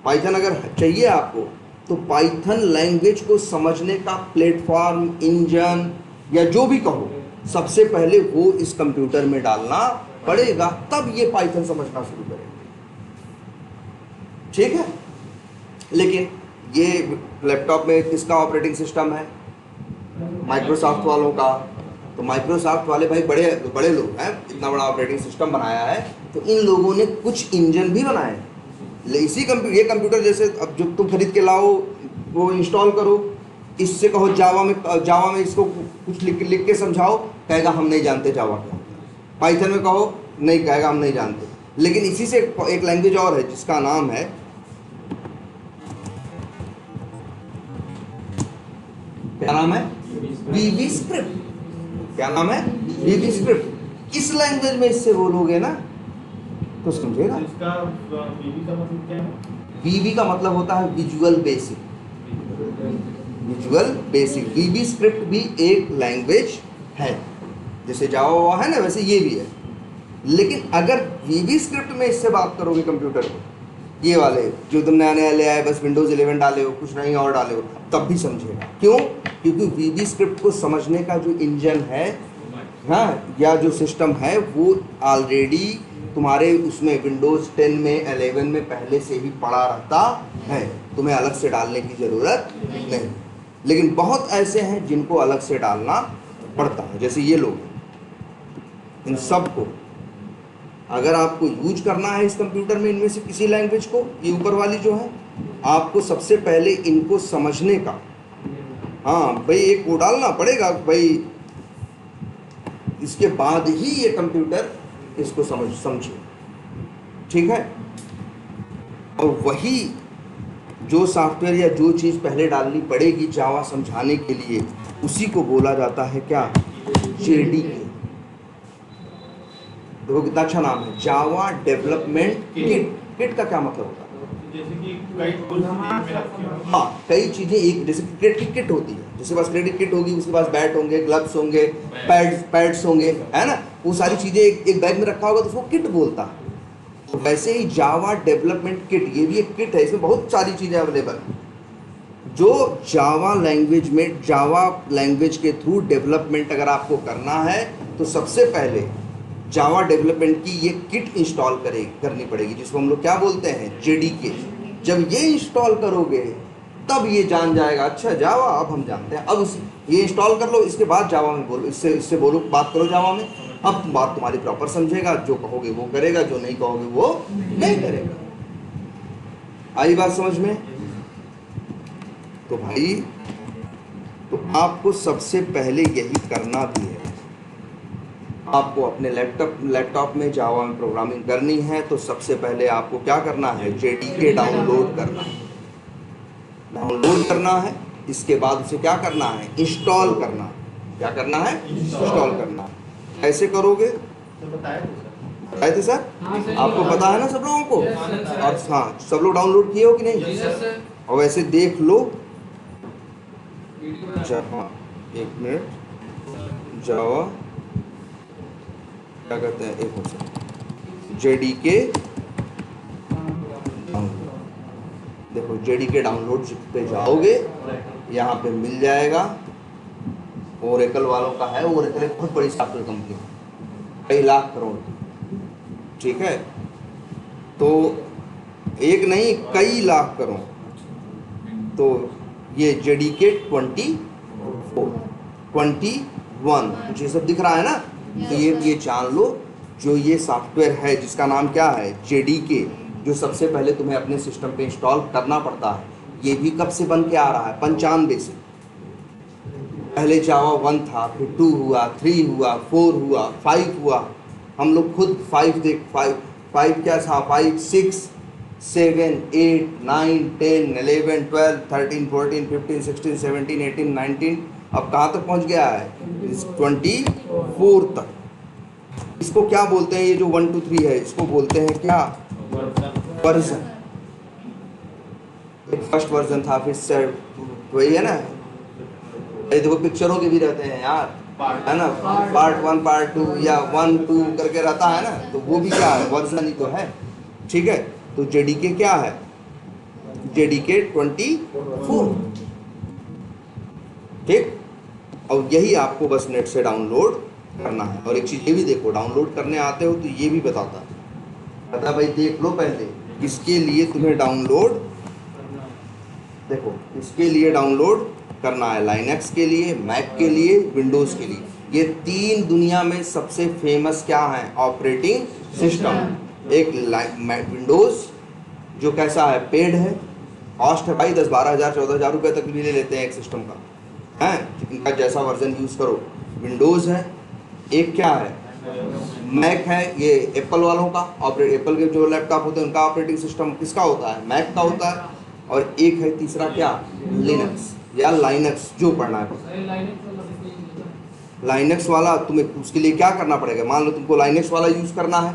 पाइथन अगर चाहिए आपको तो पाइथन लैंग्वेज को समझने का प्लेटफॉर्म, इंजन या जो भी कहो, सबसे पहले वो इस कंप्यूटर में डालना पड़ेगा, तब ये पाइथन समझना शुरू करेगा। ठीक है, लेकिन ये लैपटॉप में किसका ऑपरेटिंग सिस्टम है, माइक्रोसॉफ्ट वालों का। तो माइक्रोसॉफ्ट वाले भाई बड़े बड़े लोग हैं, इतना बड़ा ऑपरेटिंग सिस्टम बनाया है, तो इन लोगों ने कुछ इंजन भी बनाए। इसी ये कंप्यूटर जैसे अब जो तुम खरीद के लाओ वो इंस्टॉल करो, इससे कहो जावा में इसको कुछ लिख के समझाओ, कहेगा हम नहीं जानते जावा क्या। पाइथन में कहो, नहीं, कहेगा हम नहीं जानते। लेकिन इसी से एक लैंग्वेज और है जिसका नाम है, क्या नाम है, वीबी स्क्रिप्ट। क्या नाम है, वीबी स्क्रिप्ट। इस लैंग्वेज में इससे बोलोगे ना तो समझेगा। इसका वीबी का मतलब क्या है? वीबी का मतलब होता है विजुअल बेसिक। विजुअल बेसिक, वीबी स्क्रिप्ट भी एक लैंग्वेज है, जैसे जावा है ना वैसे ये भी है। लेकिन अगर वीबी स्क्रिप्ट में इससे बात करोगे कंप्यूटर को, ये वाले जो तुम नया ले आए, बस विंडोज़ 11 डाले हो, कुछ नहीं और डाले हो, तब भी समझेगा। क्यों? क्योंकि वीबी स्क्रिप्ट को समझने का जो इंजन है, हाँ, या जो सिस्टम है, वो ऑलरेडी तुम्हारे उसमें विंडोज़ 10 में 11 में पहले से ही पड़ा रहता है। तुम्हें अलग से डालने की ज़रूरत नहीं। लेकिन बहुत ऐसे हैं जिनको अलग से डालना पड़ता है, जैसे ये लोग। इन सब को अगर आपको यूज करना है इस कंप्यूटर में इनमें से किसी लैंग्वेज को, ये ऊपर वाली जो है, आपको सबसे पहले इनको समझने का, हाँ भाई, एक वो डालना पड़ेगा भाई, इसके बाद ही ये कंप्यूटर इसको समझे, ठीक है। और वही जो सॉफ्टवेयर या जो चीज़ पहले डालनी पड़ेगी जावा समझाने के लिए, उसी को बोला जाता है क्या, जेडीके। देखो कितना अच्छा नाम है, जावा डेवलपमेंट किट। किट का क्या मतलब होता है? जैसे कि कई टूल्स में रखे हो। हाँ, कई चीज़ें एक, जैसे क्रिकेट की किट होती है, जिसके पास क्रिकेट किट होगी उसके पास बैट होंगे, ग्लव्स होंगे, पैड्स होंगे, है ना, वो सारी चीज़ें एक बैग में रखा होगा तो उसको किट बोलता है। तो वैसे ही जावा डेवलपमेंट किट, ये भी एक किट है, इसमें बहुत सारी चीज़ें अवेलेबल हैं जो जावा लैंग्वेज में, जावा लैंग्वेज के थ्रू डेवलपमेंट अगर आपको करना है तो सबसे पहले जावा डेवलपमेंट की ये किट इंस्टॉल करनी पड़ेगी, जिसको हम लोग क्या बोलते हैं, जेडीके। जब ये इंस्टॉल करोगे तब ये जान जाएगा, अच्छा जावा अब हम जानते हैं, अब ये इंस्टॉल कर लो, इसके बाद जावा में बोलो, इससे बोलो, बात करो जावा में, अब बात तुम्हारी प्रॉपर समझेगा, जो कहोगे वो करेगा, जो नहीं कहोगे वो नहीं करेगा। आई बात समझ में? तो भाई, तो आपको सबसे पहले यही करना भी है। आपको अपने लैपटॉप में जावा में प्रोग्रामिंग करनी है तो सबसे पहले आपको क्या करना है, जेडीके डाउनलोड करना है। डाउनलोड करना है, इसके बाद उसे क्या करना है, इंस्टॉल करना है। क्या करना है, इंस्टॉल करना है। कैसे करोगे, बताए थे सर, आपको पता है ना सब लोगों को? और हाँ, सब लोग डाउनलोड किए हो कि नहीं? और वैसे देख लो, हाँ, एक मिनट, जावा क्या कहते हैं, एक मिनट, जेडीके देखो, जेडीके डाउनलोड पे जाओगे, यहाँ पे मिल जाएगा। ओरेकल वालों का है, ओरेकल एक बहुत बड़ी सॉफ्टवेयर कंपनी है, कई लाख करोड़ की, ठीक है। तो एक नहीं, कई लाख करोड़। तो ये जेडीके 24, 21 कुछ ये सब दिख रहा है ना, तो ये जान लो, जो ये सॉफ्टवेयर है जिसका नाम क्या है, जेडीके, जो सबसे पहले तुम्हें अपने सिस्टम पे इंस्टॉल करना पड़ता है, ये भी कब से बन के आ रहा है, 95 से। पहले जावा 1 था, फिर 2 हुआ, 3 हुआ, 4 हुआ, 5 हुआ। हम लोग खुद 5 क्या था, 5, 6, 7, 8, 9, 10, 11, 12, 13, 14, 15, 16, 17, 18, 19, अब कहाँ तक पहुँच गया है, 24 तक। इसको क्या बोलते हैं, ये जो 1, 2, 3 है, इसको बोलते हैं क्या, वर्जन। फर्स्ट वर्जन था, फिर वही है ना, ये देखो पिक्चरों के भी रहते हैं यार, है ना, पार्ट 1, पार्ट 2 या 1, 2 करके रहता है ना, तो वो भी क्या है, वर्जन ही तो है, ठीक है। तो जेडीके क्या है, जेडीके 24, ठीक। और यही आपको बस नेट से डाउनलोड करना है। और एक चीज़ ये भी देखो, डाउनलोड करने आते हो तो ये भी बताता है, पता भाई, देख लो पहले किसके लिए तुम्हें डाउनलोड, देखो इसके लिए डाउनलोड करना है, लाइनक्स के लिए, मैक के लिए, विंडोज़ के लिए। ये 3 दुनिया में सबसे फेमस क्या है, ऑपरेटिंग सिस्टम। एक विंडोज़ जो कैसा है, पेड है, कॉस्ट है भाई 10, 12 हज़ार, 14 हज़ार रुपये तक भी ले लेते हैं एक सिस्टम का, है, इनका जैसा वर्जन यूज़ करो। विंडोज़ है, एक क्या है, मैक है, ये एप्पल वालों का एप्पल के जो लैपटॉप होते हैं उनका ऑपरेटिंग सिस्टम किसका होता है, मैक का होता है। और एक है तीसरा क्या, लिनक्स या लाइनक्स, जो पढ़ना है। लाइनक्स वाला तुम्हें, उसके लिए क्या करना पड़ेगा, मान लो तुमको लाइनक्स वाला यूज़ करना है,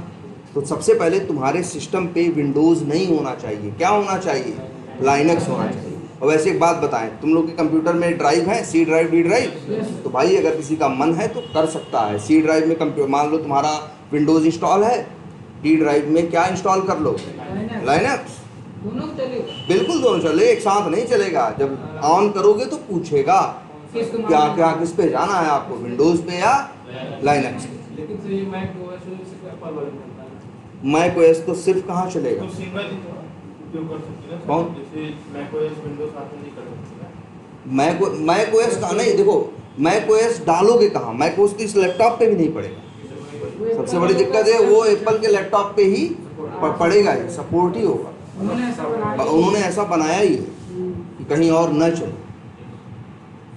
तो सबसे पहले तुम्हारे सिस्टम पे विंडोज़ नहीं होना चाहिए, क्या होना चाहिए, लाइनक्स होना चाहिए। और वैसे एक बात बताएं, तुम लोग के कंप्यूटर में ड्राइव है, सी ड्राइव, डी ड्राइव, तो भाई अगर किसी का मन है तो कर सकता है। सी ड्राइव में कंप्यूटर, मान लो तुम्हारा विंडोज़ इंस्टॉल है, डी ड्राइव में क्या इंस्टॉल कर लो, लाइनक्स। बिल्कुल दोनों चले, एक साथ नहीं चलेगा। जब ऑन करोगे तो पूछेगा क्या क्या किस पे जाना है आपको, विंडोज़ पे या लाइनक्स पे। मैक ओएस तो सिर्फ कहाँ चलेगा, उपयोग कर सकते हैं कौन? जैसे मैकओएस विंडोज साथ में नहीं कर सकते ना। मैक ओएस का नहीं, देखो मैक ओएस डालोगे कहाँ? मैक ओएस तो इस लैपटॉप पे भी नहीं पड़ेगा। सबसे बड़ी दिक्कत है वो एप्पल के लैपटॉप पे ही पड़ेगा, ही सपोर्ट ही होगा। उन्होंने ऐसा बनाया उन्होंने ऐसा बनाया ही है कि कहीं और न चले।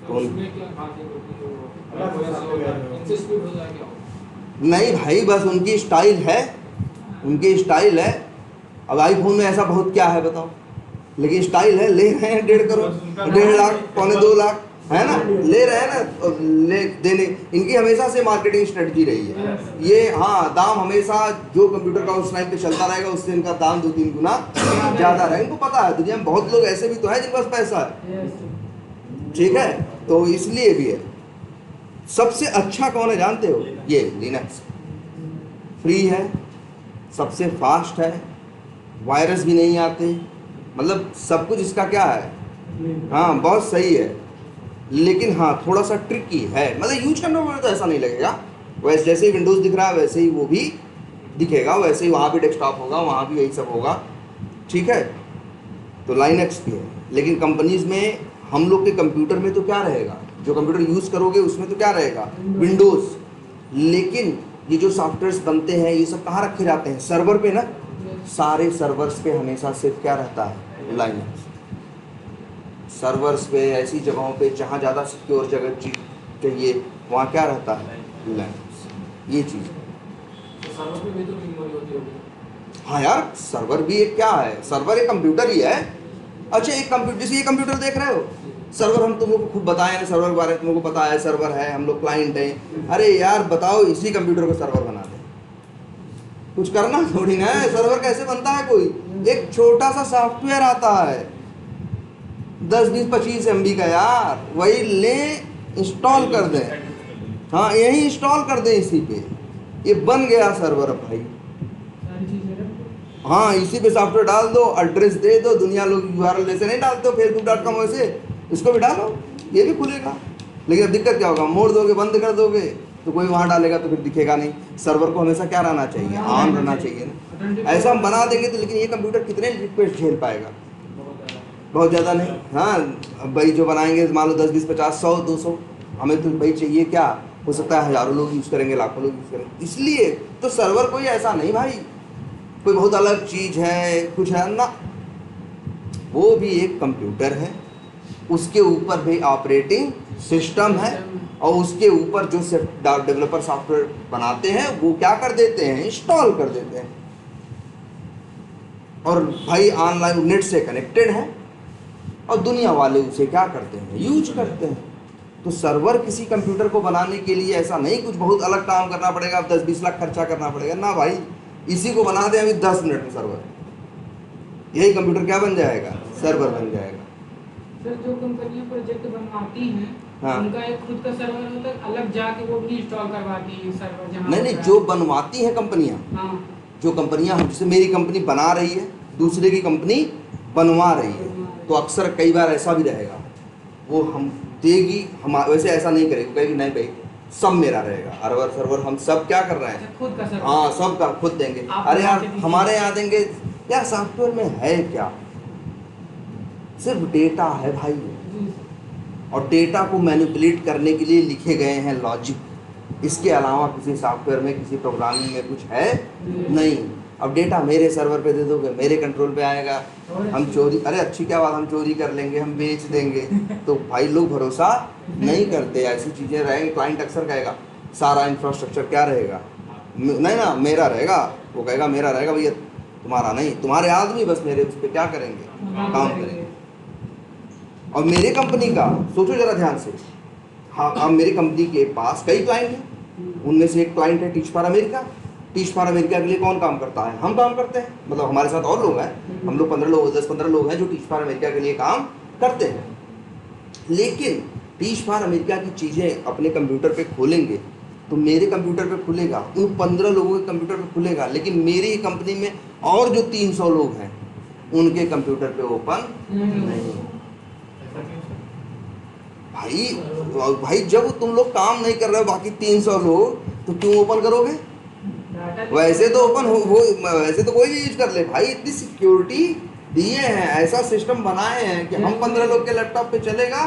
तो उसमें क्या खासियत होती है वो इनसे स्पीड हो जाएगा? नहीं भाई, बस उनकी स्टाइल है, उनकी स्टाइल है। अब आईफोन में ऐसा बहुत क्या है बताओ, लेकिन स्टाइल है। ले रहे हैं 1.5 करोड़, 1.5 लाख, 1.25 लाख, है ना, ले रहे हैं ना, और ले देने। इनकी हमेशा से मार्केटिंग स्ट्रेटजी रही है ये। हाँ, दाम हमेशा जो कंप्यूटर का उस टाइम पे चलता रहेगा उससे इनका दाम 2-3 गुना ज़्यादा रहेगा। इनको पता है दुनिया में बहुत लोग ऐसे भी तो है जिनके पास पैसा है, ठीक है, तो इसलिए भी है। सबसे अच्छा कौन है जानते हो? ये लिनक्स फ्री है, सबसे फास्ट है, वायरस भी नहीं आते, मतलब सब कुछ इसका क्या है, हाँ बहुत सही है। लेकिन हाँ थोड़ा सा ट्रिकी है, मतलब यूज करने में तो ऐसा नहीं लगेगा। वैसे जैसे ही विंडोज़ दिख रहा है वैसे ही वो भी दिखेगा, वैसे ही वहाँ भी डेस्कटॉप होगा, वहाँ भी यही सब होगा, ठीक है। तो लाइनक्स भी है, लेकिन कंपनीज में हम लोग के कंप्यूटर में तो क्या रहेगा, जो कंप्यूटर यूज़ करोगे उसमें तो क्या रहेगा, विंडोज़। लेकिन ये जो सॉफ्टवेयर्स बनते हैं ये सब कहाँ रखे जाते हैं? सर्वर पे ना। सारे सर्वर्स पे हमेशा सिर्फ क्या रहता है? लाइनक्स। सर्वर्स पे, ऐसी जगहों पे जहाँ ज़्यादा सिक्योर जगह चाहिए वहाँ क्या रहता है? लाइनक्स। ये चीज़। तो सर्वर पे भी तो मेमोरी होती होगी। हाँ यार, सर्वर भी एक क्या है, सर्वर एक कंप्यूटर ही है। अच्छा, एक कंप्यूटर, जैसे ये कंप्यूटर देख रहे हो, सर्वर हम तुम लोग को खूब बताए हैं, सर्वर के बारे में तुम लोग को पता है, सर्वर है, हम लोग क्लाइंट हैं। अरे यार बताओ, इसी कंप्यूटर को सर्वर बना दें, कुछ करना थोड़ी ना है। सर्वर कैसे बनता है? कोई एक छोटा सा सॉफ्टवेयर आता है 10-20-25 MB का यार, वही ले इंस्टॉल कर दें, हाँ यही इंस्टॉल कर दें इसी पे, ये बन गया सर्वर अब भाई। सारी चीजें रखो। हाँ, इसी पे सॉफ्टवेयर डाल दो, एड्रेस दे दो, दुनिया लोग URL जैसे नहीं डालते हो facebook.com, वैसे इसको भी डालो, ये भी खुलेगा। लेकिन अब दिक्कत क्या होगा, मोड़ दोगे, बंद कर दोगे तो कोई वहाँ डालेगा तो फिर दिखेगा नहीं। सर्वर को हमेशा क्या रहना चाहिए? ऑन रहना चाहिए ना। ऐसा हम बना देंगे तो, लेकिन ये कंप्यूटर कितने रिक्वेस्ट झेल पाएगा? बहुत ज़्यादा नहीं। हाँ, अब भाई जो बनाएंगे मान लो 10, 20, 50, 100, 200, हमें तो भाई चाहिए क्या, हो सकता है हज़ारों लोग यूज़ करेंगे, लाखों लोग यूज़ करेंगे। इसलिए तो सर्वर कोई ऐसा नहीं भाई, कोई बहुत अलग चीज़ है, कुछ है ना, वो भी एक कंप्यूटर है, उसके ऊपर भी ऑपरेटिंग सिस्टम है, और उसके ऊपर जो डेवलपर सॉफ्टवेयर बनाते हैं वो क्या कर देते हैं? इंस्टॉल कर देते हैं। और भाई ऑनलाइन नेट से कनेक्टेड है, और दुनिया वाले उसे क्या करते हैं? यूज करते हैं। तो सर्वर किसी कंप्यूटर को बनाने के लिए ऐसा नहीं कुछ बहुत अलग काम करना पड़ेगा, 10-20 लाख खर्चा करना पड़ेगा ना भाई। इसी को बना दें अभी 10 मिनट में सर्वर, यही कंप्यूटर क्या बन जाएगा? सर्वर बन जाएगा। सर, जो कंपनियां प्रोजेक्ट बनवाती हैं, हाँ। उनका एक खुद का सर्वर होता है, अलग जाके वो भी इंस्टॉल करवाती हैं सर्वर जहाँ नहीं, जो बनवाती हैं कंपनियां, हाँ, जो कंपनियां हमसे, मेरी कंपनी बना रही है, दूसरे की कंपनी बनवा रही है, तो अक्सर कई बार ऐसा भी रहेगा, वो हम देगी, हम वैसे ऐसा नहीं करेगी, कहेगी नहीं भाई सब मेरा रहेगा, सर्वर सर्वर हम सब क्या कर रहे हैं, खुद का सर्वर। हाँ सब का खुद देंगे। आप अरे यार बना के दीजिए। हमारे यहाँ देंगे यार, सॉफ्टवेयर में है क्या? सिर्फ डेटा है भाई, और डेटा को मैनिपुलेट करने के लिए लिखे गए हैं लॉजिक। इसके अलावा किसी सॉफ्टवेयर में, किसी प्रोग्रामिंग में कुछ है नहीं। अब डेटा मेरे सर्वर पे दे दोगे, मेरे कंट्रोल पे आएगा, हम चोरी, अरे अच्छी क्या बात, हम चोरी कर लेंगे, हम बेच देंगे, तो भाई लोग भरोसा नहीं करते। ऐसी चीज़ें रहेंगी, क्लाइंट अक्सर कहेगा सारा इंफ्रास्ट्रक्चर क्या रहेगा, नहीं ना मेरा रहेगा, वो कहेगा मेरा रहेगा, भैया तुम्हारा नहीं, तुम्हारे आदमी बस मेरे उस पर क्या करेंगे, काम करेंगे। और मेरे कंपनी का सोचो जरा ध्यान से, हाँ अब मेरी कंपनी के पास कई क्लाइंट हैं, उनमें से एक क्लाइंट है teach for America. Teach for America के लिए कौन काम करता है? हम काम करते हैं, मतलब हमारे साथ और लोग हैं, हम लोग 10-15 लोग हैं जो टीच फॉर अमेरिका के लिए काम करते हैं। लेकिन टीच फॉर अमेरिका की चीज़ें अपने कंप्यूटर पे खोलेंगे तो मेरे कंप्यूटर पे खुलेगा, उन 15 लोगों के कंप्यूटर पे खुलेगा, लेकिन मेरी कंपनी में और जो 300 लोग हैं उनके कंप्यूटर पे ओपन नहीं। भाई जब तुम लोग काम नहीं कर रहे हो, बाकी 300 लोग, तो क्यों ओपन करोगे? वैसे तो ओपन हो वैसे तो कोई भी यूज कर ले भाई, इतनी सिक्योरिटी दिए हैं, ऐसा सिस्टम बनाए हैं कि हम 15 लोग के लैपटॉप पे चलेगा,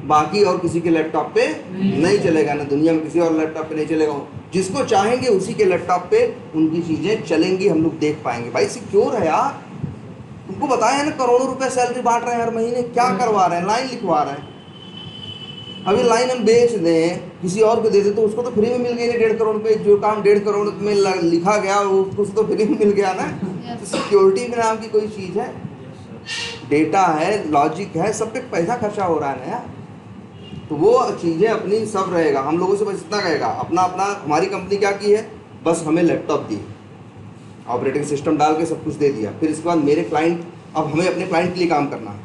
बाकी और किसी के लैपटॉप पे नहीं चलेगा, ना दुनिया में किसी और लैपटॉप पे नहीं चलेगा। जिसको चाहेंगे उसी के लैपटॉप पे उनकी चीज़ें चलेंगी, हम लोग देख पाएंगे। भाई सिक्योर है यार, तुमको बताया है ना, करोड़ों रुपए सैलरी बांट रहे हैं हर महीने, क्या करवा रहे हैं, लाइन लिखवा रहे हैं। अभी लाइन हम बेच दें, किसी और को दे दें, तो उसको तो फ्री में मिल गई 1.5 करोड़ पे। जो काम 1.5 करोड़ में लिखा गया उसको तो फ्री में मिल गया ना। तो सिक्योरिटी के नाम की कोई चीज़ है, डेटा है, लॉजिक है, सब पे पैसा खर्चा हो रहा है ना यार। तो वो चीज़ें अपनी सब रहेगा, हम लोगों से बस इतना कहेगा अपना अपना। हमारी कंपनी क्या की है, बस हमें लैपटॉप दी, ऑपरेटिंग सिस्टम डाल के सब कुछ दे दिया। फिर इसके बाद मेरे क्लाइंट, अब हमें अपने क्लाइंट के लिए काम करना है।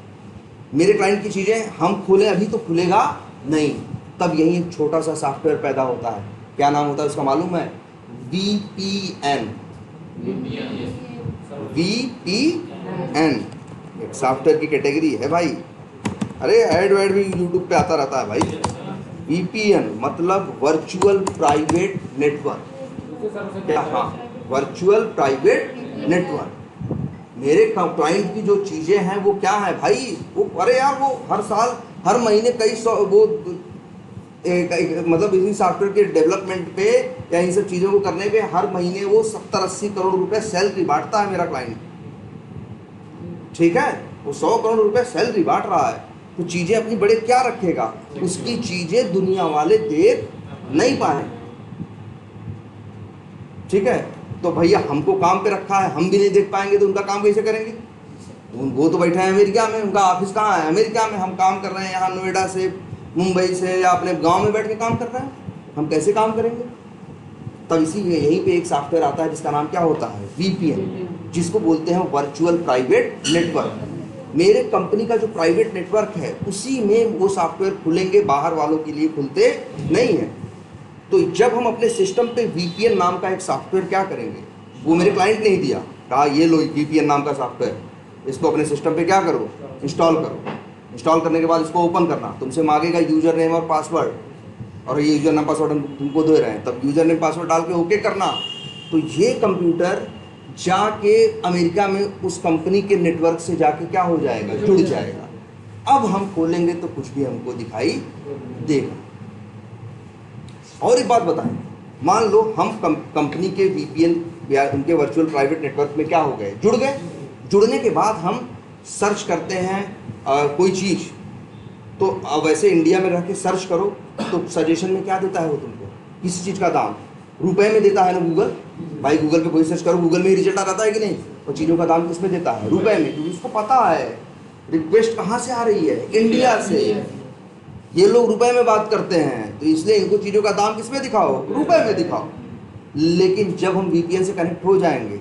मेरे क्लाइंट की चीज़ें हम खोलें अभी तो खुलेगा नहीं, तब यही एक छोटा सा सॉफ्टवेयर पैदा होता है। क्या नाम होता है उसका मालूम है? VPN। VPN एक सॉफ्टवेयर की कैटेगरी है भाई। अरे ऐड वैड भी यूट्यूब पे आता रहता है भाई। VPN मतलब वर्चुअल प्राइवेट नेटवर्क। क्या? हाँ, वर्चुअल प्राइवेट नेटवर्क। मेरे क्लाइंट की जो चीज़ें हैं वो क्या है भाई, वो अरे यार वो हर साल हर महीने कई सौ वो मतलब इसी सॉफ्टवेयर के डेवलपमेंट पे या इन सब चीज़ों को करने पे हर महीने वो 70-80 करोड़ रुपए सैलरी बांटता है मेरा क्लाइंट। ठीक है, वो 100 करोड़ रुपए सैलरी बांट रहा है, तो चीज़ें अपनी बड़े क्या रखेगा, उसकी चीज़ें दुनिया वाले देख नहीं पाए। ठीक है, तो भैया हमको काम पे रखा है, हम भी नहीं देख पाएंगे तो उनका काम कैसे करेंगे? वो तो बैठे हैं अमेरिका में, उनका ऑफिस कहाँ है? अमेरिका में। हम काम कर रहे हैं यहाँ नोएडा से, मुंबई से, या अपने गांव में बैठ के काम कर रहे हैं, हम कैसे काम करेंगे? तब इसी यहीं पे एक सॉफ्टवेयर आता है जिसका नाम क्या होता है? VPN, जिसको बोलते हैं वर्चुअल प्राइवेट नेटवर्क। मेरे कंपनी का जो प्राइवेट नेटवर्क है उसी में वो सॉफ्टवेयर खुलेंगे, बाहर वालों के लिए खुलते नहीं है। तो जब हम अपने सिस्टम पे VPN नाम का एक सॉफ्टवेयर क्या करेंगे, वो मेरे क्लाइंट ने ही दिया, कहा ये लो VPN नाम का सॉफ्टवेयर, इसको अपने सिस्टम पे क्या करो, इंस्टॉल करो। इंस्टॉल करने के बाद इसको ओपन करना, तुमसे मांगेगा यूजर नेम और पासवर्ड, और ये यूजर नेम पासवर्ड हम तुमको दे रहे हैं, तब यूजर नेम पासवर्ड डाल के ओके करना। तो ये कंप्यूटर जाके अमेरिका में उस कंपनी के नेटवर्क से जाके क्या हो जाएगा, जुड़ जाएगा। अब हम खोलेंगे तो कुछ भी हमको दिखाई देगा। और एक बात बताएं, मान लो हम कंपनी के VPN या उनके वर्चुअल प्राइवेट नेटवर्क में क्या हो गए, जुड़ गए। जुड़ने के बाद हम सर्च करते हैं कोई चीज़, तो वैसे इंडिया में रह के सर्च करो तो सजेशन में क्या देता है वो तुमको, किसी चीज़ का दाम रुपए में देता है ना गूगल। भाई गूगल पे कोई सर्च करो, गूगल में ही रिजल्ट आ जाता है कि नहीं? और चीज़ों का दाम किस में देता है? रुपए में, क्योंकि उसको पता है रिक्वेस्ट कहाँ से आ रही है, इंडिया से। ये लोग रुपए में बात करते हैं, तो इसलिए इनको चीज़ों का दाम किस में दिखाओ, रुपए में दिखाओ। लेकिन जब हम VPN से कनेक्ट हो जाएंगे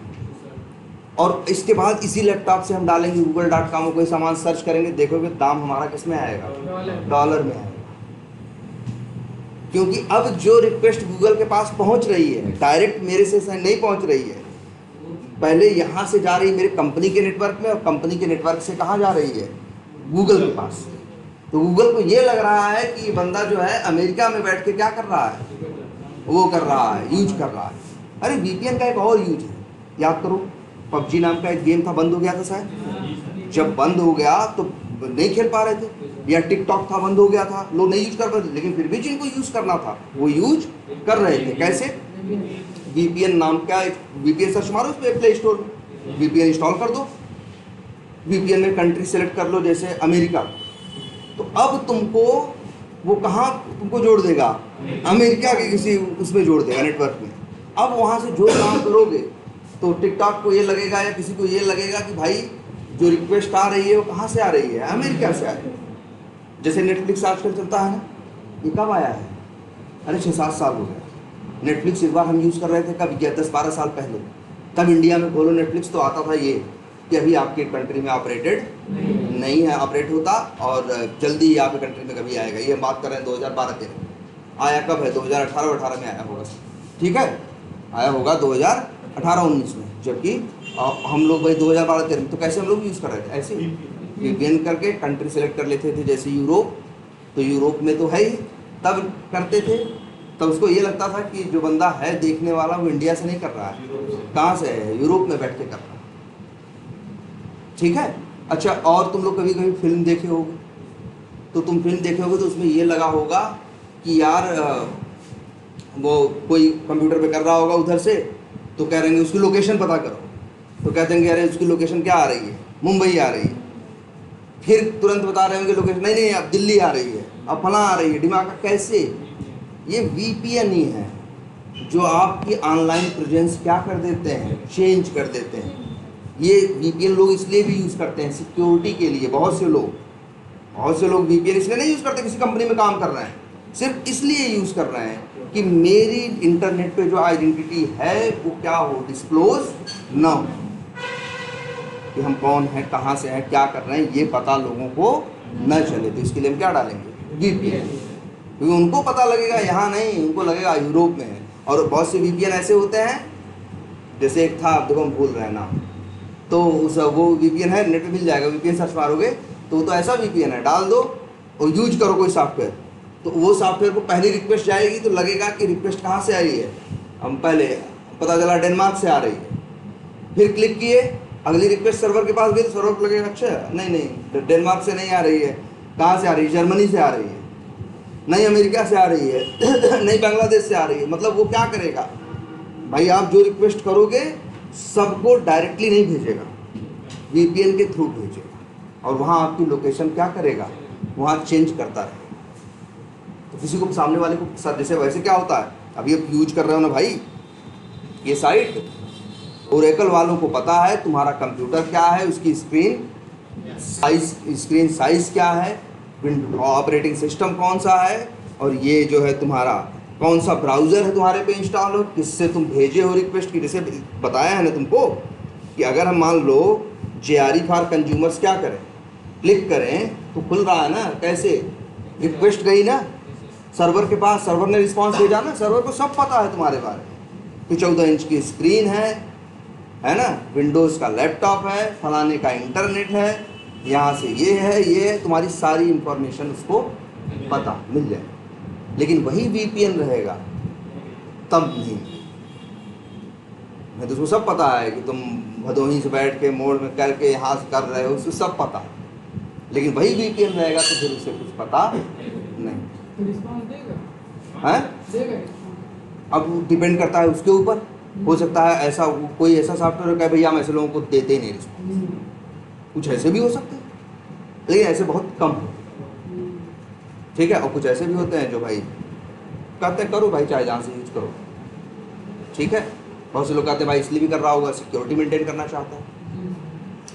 और इसके बाद इसी लैपटॉप से हम डालेंगे google.com, कोई सामान सर्च करेंगे, देखोगे दाम हमारा किस में आएगा, डॉलर में आएगा। क्योंकि अब जो रिक्वेस्ट गूगल के पास पहुंच रही है, डायरेक्ट मेरे से नहीं पहुंच रही है, पहले यहाँ से जा रही है मेरे कंपनी के नेटवर्क में, और कंपनी के नेटवर्क से कहाँ जा रही है, गूगल के पास। तो गूगल को ये लग रहा है कि ये बंदा जो है अमेरिका में बैठ के क्या कर रहा है, वो कर रहा है, यूज कर रहा है। अरे VPN का एक और यूज है, याद करो PUBG नाम का एक गेम था, बंद हो गया था शायद। जब बंद हो गया तो नहीं खेल पा रहे थे, या टिकटॉक था, बंद हो गया था, लोग नहीं यूज कर पाते, लेकिन फिर भी जिनको यूज करना था वो यूज कर रहे थे। कैसे? VPN नाम का एक VPN सर्च मारो उस पर प्ले स्टोर में, VPN इंस्टॉल कर दो, VPN में कंट्री सेलेक्ट कर लो जैसे अमेरिका, तो अब तुमको वो कहाँ तुमको जोड़ देगा, अमेरिका के किसी उसमें जोड़ देगा, नेटवर्क में। अब वहाँ से जो काम करोगे तो टिकटॉक को ये लगेगा या किसी को ये लगेगा कि भाई जो रिक्वेस्ट आ रही है वो कहाँ से आ रही है, अमेरिका से आ रही है। जैसे नेटफ्लिक्स आजकल चलता है ना, ये कब आया है? अरे 6-7 साल हो गए। नेटफ्लिक्स एक बार हम यूज़ कर रहे थे, कब? 10-12 साल पहले। तब इंडिया में खोलो नेटफ्लिक्स तो आता था ये कि अभी आपके कंट्री में ऑपरेटेड नहीं है, ऑपरेट होता, और जल्दी ही आपके कंट्री में कभी आएगा। ये हम बात कर रहे हैं 2012-13। आया कब है? 2018 में आया होगा, ठीक है, आया होगा 2018-19 में, जबकि हम लोग भाई 2012-13 में। तो कैसे हम लोग यूज़ कर रहे थे? ऐसे VPN करके कंट्री सेलेक्ट कर लेते थे, जैसे यूरोप, तो यूरोप में तो है ही, तब करते थे। तब उसको ये लगता था कि जो बंदा है देखने वाला वो इंडिया से नहीं कर रहा है, कहाँ से है, यूरोप में बैठ के कर रहा है। ठीक है। अच्छा, और तुम लोग कभी कभी फिल्म देखे होगे, तो तुम फिल्म देखे होगे तो उसमें ये लगा होगा कि यार वो कोई कंप्यूटर पे कर रहा होगा उधर से, तो कह रहेंगे उसकी लोकेशन पता करो, तो कहते हैं कि अरे उसकी लोकेशन क्या आ रही है, मुंबई आ रही है। फिर तुरंत बता रहे होंगे लोकेशन, नहीं नहीं अब दिल्ली आ रही है, अब फलां आ रही है। दिमाग का कैसे? ये वीपीएन ही है जो आपकी ऑनलाइन प्रेजेंस क्या कर देते हैं, चेंज कर देते हैं। ये वीपीएन लोग इसलिए भी यूज़ करते हैं सिक्योरिटी के लिए। बहुत से लोग वीपीएन इसलिए नहीं यूज़ करते, किसी कंपनी में काम कर रहे हैं, सिर्फ इसलिए यूज़ कर रहे हैं कि मेरी इंटरनेट पे जो आइडेंटिटी है वो क्या हो, डिस्क्लोज ना हो, कि हम कौन हैं, कहाँ से हैं, क्या कर रहे हैं, ये पता लोगों को न चले। तो इसके लिए हम क्या डालेंगे, वीपीएन, क्योंकि उनको पता लगेगा यहाँ नहीं, उनको लगेगा यूरोप में है। और बहुत से वीपीएन ऐसे होते हैं, जैसे एक था, अब देखो हम भूल रहे हैं नाम, तो वो वीपीएन है, नेट पे मिल जाएगा, वीपीएन सर्च मारोगे तो वो तो ऐसा वीपीएन है, डाल दो और यूज करो कोई सॉफ्टवेयर, तो वो सॉफ्टवेयर को पहली रिक्वेस्ट जाएगी तो लगेगा कि रिक्वेस्ट कहाँ से आई है, हम पहले पता चला डेनमार्क से आ रही है, फिर क्लिक किए, अगली रिक्वेस्ट सर्वर के पास गई तो सर्वर को लगेगा अच्छा नहीं डेनमार्क से नहीं आ रही है, कहाँ से आ रही है, जर्मनी से आ रही है, नहीं अमेरिका से आ रही है, नहीं बांग्लादेश से आ रही है। मतलब वो क्या करेगा भाई, आप जो रिक्वेस्ट करोगे सबको डायरेक्टली नहीं भेजेगा, वीपीएन के थ्रू भेजेगा, और वहाँ आपकी लोकेशन क्या करेगा, वहाँ चेंज करता रहेगा। तो किसी को सामने वाले को सर, जैसे वैसे क्या होता है, अभी आप यूज कर रहे हो ना भाई ये साइट, ओरेकल वालों को पता है तुम्हारा कंप्यूटर क्या है, उसकी स्क्रीन साइज क्या है, ऑपरेटिंग सिस्टम कौन सा है, और ये जो है तुम्हारा कौन सा ब्राउज़र है तुम्हारे पे इंस्टॉल हो, किससे तुम भेजे हो रिक्वेस्ट की। जैसे बताया है ना तुमको कि अगर हम मान लो JRE फॉर कंज्यूमर्स क्या करें, क्लिक करें तो खुल रहा है ना, कैसे, रिक्वेस्ट गई ना सर्वर के पास, सर्वर ने रिस्पॉन्स भेजा ना, सर्वर को सब पता है तुम्हारे बारे में कि 14 इंच की स्क्रीन है ना, विंडोज़ का लैपटॉप है, फलाने का इंटरनेट है, यहाँ से ये है, तुम्हारी सारी इंफॉर्मेशन उसको पता मिल जाए। लेकिन वही वीपीएन रहेगा तब नहीं तो उसको सब पता है कि तुम भदोही से बैठ के मोड़ में करके यहाँ से कर रहे हो, उसको सब पता है। लेकिन वही वीपीएन रहेगा तो फिर उसे कुछ पता नहीं रिस्पॉन्स देगा, है। देगा अब डिपेंड करता है उसके ऊपर, हो सकता है ऐसा कोई ऐसा सॉफ्टवेयर है भैया हम ऐसे लोगों को देते ही नहीं रिस्पॉन्स, कुछ ऐसे भी हो सकते हैं, लेकिन ऐसे बहुत कम होते हैं, ठीक है। और कुछ ऐसे भी होते हैं जो भाई कहते हैं करो भाई चाहे जहाँ से यूज करो, ठीक है। बहुत से लोग कहते हैं भाई इसलिए भी कर रहा होगा सिक्योरिटी मेंटेन करना चाहता है,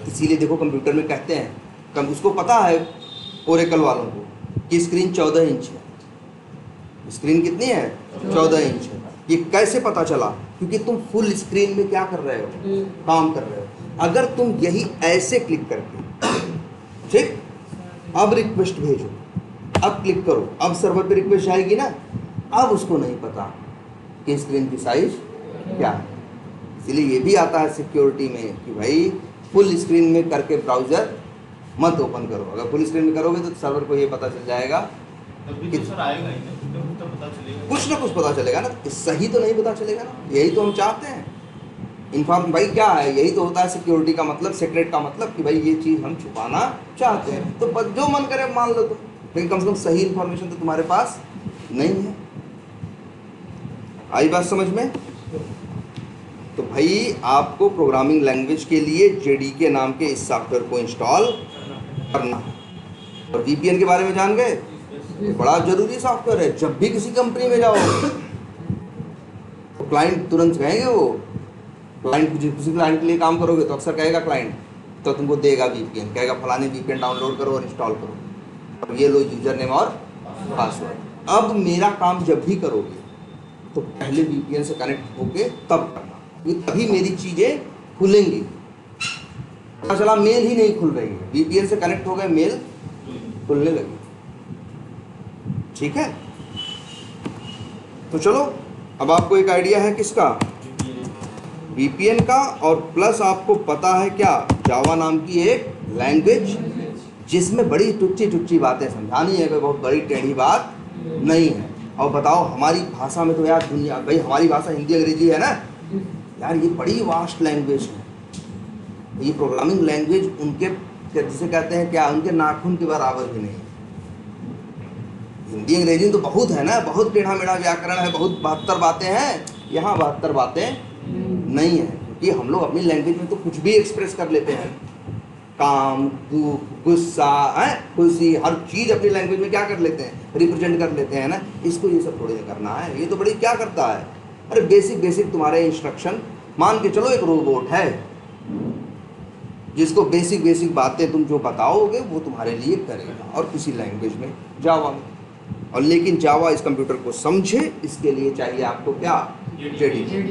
इसीलिए देखो कंप्यूटर में कहते हैं, कम उसको पता है ओरेकल वालों को कि स्क्रीन 14 इंच है, स्क्रीन कितनी है 14 इंच है। ये कैसे पता चला, क्योंकि तुम फुल स्क्रीन में क्या कर रहे हो, काम कर रहे हो। अगर तुम यही ऐसे क्लिक करके, ठीक, अब रिक्वेस्ट भेजो, अब क्लिक करो, अब सर्वर पे रिक्वेस्ट जाएगी ना, अब उसको नहीं पता कि स्क्रीन की साइज क्या है। इसलिए ये भी आता है सिक्योरिटी में कि भाई फुल स्क्रीन में करके ब्राउज़र मत ओपन करो। अगर फुल स्क्रीन में करोगे तो सर्वर को ये पता चल जाएगा, तभी तो सर आएगा ही ना, तो पता चलेगा, कुछ ना कुछ पता चलेगा ना, सही तो नहीं पता चलेगा ना। यही तो हम चाहते हैं। इन्फॉर्म भाई क्या है, यही तो होता है सिक्योरिटी का मतलब, सीक्रेट का मतलब कि भाई ये चीज़ हम छुपाना चाहते हैं। तो जो मन करे मान लो, तो लेकिन कम से कम सही इन्फॉर्मेशन तो तुम्हारे पास नहीं है। आई बात समझ में? तो भाई आपको प्रोग्रामिंग लैंग्वेज के लिए JDK नाम के इस सॉफ्टवेयर को इंस्टॉल करना है। और VPN के बारे में जान गए, बड़ा जरूरी सॉफ्टवेयर है। जब भी किसी कंपनी में जाओ तो क्लाइंट तुरंत कहेंगे, वो क्लाइंट किसी क्लाइंट के लिए काम करोगे तो अक्सर कहेगा क्लाइंट, तो तुमको देगा VPN, कहेगा फलाने VPN डाउनलोड करो और इंस्टॉल करो, और ये लो यूजर नेम और पासवर्ड। अब मेरा काम जब भी करोगे तो पहले VPN से कनेक्ट होके तब करना, तभी मेरी चीज़ें खुलेंगी। पता चला मेल ही नहीं खुल रही है, VPN से कनेक्ट हो गए, मेल खुलने लगी, ठीक है। तो चलो अब आपको एक आइडिया है किसका, VPN का, और प्लस आपको पता है क्या, जावा नाम की एक लैंग्वेज जिसमें बड़ी टुच्ची बातें समझानी है, कोई बहुत बड़ी टेढ़ी बात नहीं है। और बताओ हमारी भाषा में तो यार दुनिया, भाई हमारी भाषा हिंदी अंग्रेजी है ना यार, ये बड़ी वास्ट लैंग्वेज है, ये प्रोग्रामिंग लैंग्वेज उनके जिसे कहते हैं क्या, उनके नाखून के बराबर भी नहीं। हिंदी अंग्रेजी तो बहुत है ना, बहुत टेढ़ा मेढ़ा व्याकरण है, बहुत 72 बातें हैं। यहाँ 72 बातें नहीं है, क्योंकि हम लोग अपनी लैंग्वेज में तो कुछ भी एक्सप्रेस कर लेते हैं। काम, दुख, गुस्सा है, खुशी, हर चीज़ अपनी लैंग्वेज में क्या कर लेते हैं, रिप्रेजेंट कर लेते हैं ना। इसको ये सब थोड़ी ना करना है। ये तो बड़ी क्या करता है, अरे बेसिक तुम्हारे इंस्ट्रक्शन मान के चलो। एक रोबोट है जिसको बेसिक बातें तुम जो बताओगे वो तुम्हारे लिए करेगा, और किसी लैंग्वेज में, जावा में। और लेकिन जावा इस कंप्यूटर को समझे, इसके लिए चाहिए आपको क्या, जेडीके।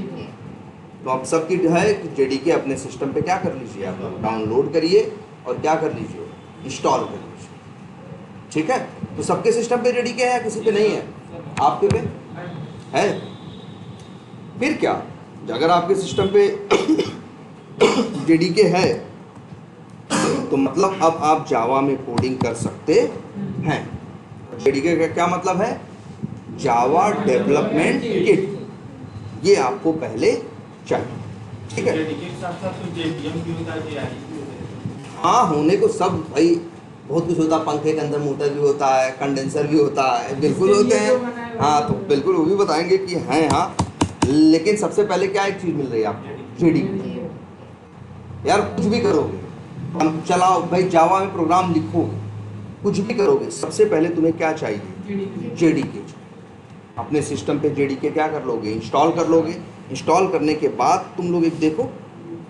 तो आप सबकी है कि जेडीके अपने सिस्टम पे क्या कर लीजिए, आप डाउनलोड करिए और क्या कर लीजिए, इंस्टॉल कर लीजिए। ठीक है, तो सबके सिस्टम पे जेडीके है, किसी पे नहीं है, आपके पे है। फिर क्या, अगर आपके सिस्टम पे जेडीके है तो मतलब अब आप जावा में कोडिंग कर सकते हैं। जेडीके का क्या मतलब है, जावा डेवलपमेंट किट, ये आपको पहले चाहिए। ठीक है, हाँ होने को सब भाई बहुत कुछ होता है। पंखे के अंदर मोटर भी होता है, कंडेंसर भी होता है, बिल्कुल होते हैं। हाँ तो बिल्कुल वो भी बताएंगे कि हैं। हाँ लेकिन सबसे पहले क्या एक चीज़ मिल रही है आपको, जेडीके। यार कुछ भी करोगे, हम चलाओ भाई, जावा में प्रोग्राम लिखोगे, कुछ भी करोगे, सबसे पहले तुम्हें क्या चाहिए, जेडीके। अपने सिस्टम पे जेडीके क्या कर लोगे, इंस्टॉल कर लोगे। इंस्टॉल करने के बाद तुम लोग एक देखो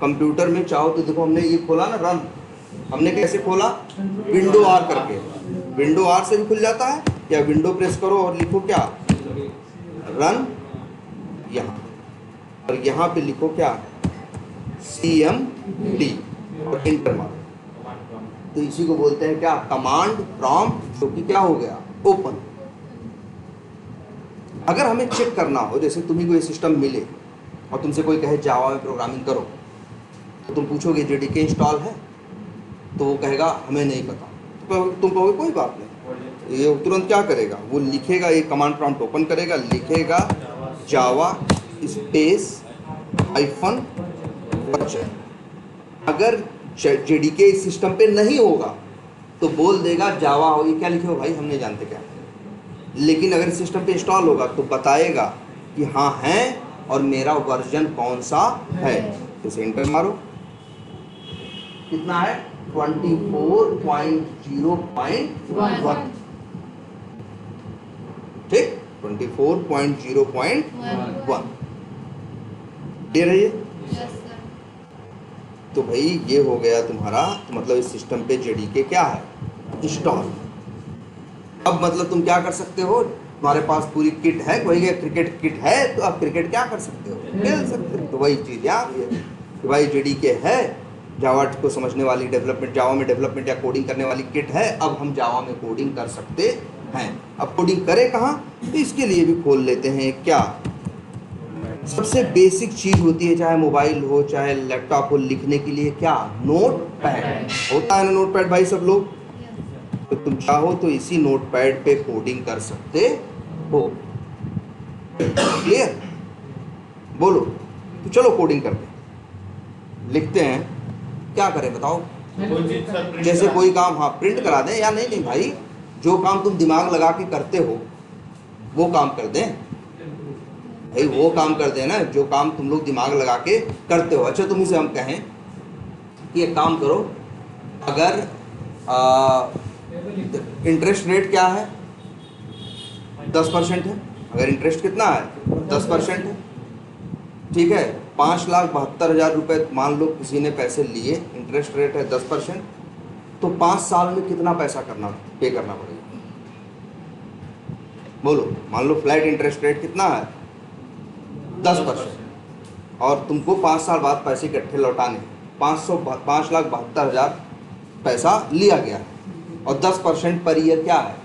कंप्यूटर में, चाहो तो देखो हमने ये खोला ना रन, हमने कैसे खोला, विंडो आर करके। विंडो आर से भी खुल जाता है, या विंडो प्रेस करो और लिखो क्या, रन यहाँ, और यहाँ पे लिखो क्या, CMD और इंटर मारो। तो इसी को बोलते हैं क्या, कमांड प्रॉम्प्ट, जो कि क्या हो गया, ओपन। अगर हमें चेक करना हो, जैसे तुम्हें कोई सिस्टम मिले और तुमसे कोई कहे जावा में प्रोग्रामिंग करो, तो तुम पूछोगे जेडीके इंस्टॉल है, तो वो कहेगा हमें नहीं पता। तो तुम कहोगे कोई बात नहीं, ये तुरंत क्या करेगा, वो लिखेगा, ये कमांड प्रॉम्प्ट ओपन करेगा, लिखेगा जावा स्पेस हाइफन वर्जन। अगर जेडीके इस सिस्टम पे नहीं होगा तो बोल देगा जावा हो, ये क्या लिखे हो भाई हम नहीं जानते क्या। लेकिन अगर सिस्टम पे इंस्टॉल होगा तो बताएगा कि हाँ है और मेरा वर्जन कौन सा है। इसे इंटर मारो, कितना है, 24.0.1। ठीक, 24.0.1 क्लियर है ये। तो भाई ये हो गया तुम्हारा, तो मतलब इस सिस्टम पे जेडीके क्या है, इंस्टॉल। अब मतलब तुम क्या कर सकते हो, तुम्हारे पास पूरी किट है, कोई क्रिकेट किट है तो आप क्रिकेट क्या कर सकते हो, खेल सकते हो। तो वही चीज़ यहाँ भी है कि भाई जेडीके है, जावा को समझने वाली डेवलपमेंट, जावा में डेवलपमेंट या कोडिंग करने वाली किट है। अब हम जावा में कोडिंग कर सकते हैं। अब कोडिंग करें कहाँ, तो इसके लिए भी खोल लेते हैं क्या, सबसे बेसिक चीज़ होती है, चाहे मोबाइल हो चाहे लैपटॉप हो, लिखने के लिए क्या, नोट पैड होता है ना, नोट पैड भाई सब लोग। तो तुम चाहो तो इसी नोट पैड पे कोडिंग कर सकते हो। क्लियर, बोलो तो चलो कोडिंग करते हैं, लिखते हैं, क्या करें बताओ। जैसे कोई काम, हाँ प्रिंट करा दें या नहीं भाई, जो काम तुम दिमाग लगा के करते हो वो काम कर दें भाई, वो काम कर देना जो काम तुम लोग दिमाग लगा के करते हो। अच्छा तुम इसे हम कहें कि एक काम करो, अगर इंटरेस्ट रेट क्या है, 10% है। अगर इंटरेस्ट कितना है, 10% है, ठीक है। 5,72,000 रुपये मान लो किसी ने पैसे लिए, इंटरेस्ट रेट है 10%, तो 5 साल में कितना पैसा पे करना पड़ेगा, बोलो। मान लो फ्लैट इंटरेस्ट रेट कितना है, 10%, और तुमको 5 साल बाद पैसे इकट्ठे लौटाने, 5,72,000 पैसा लिया गया, और 10% पर ईयर क्या है,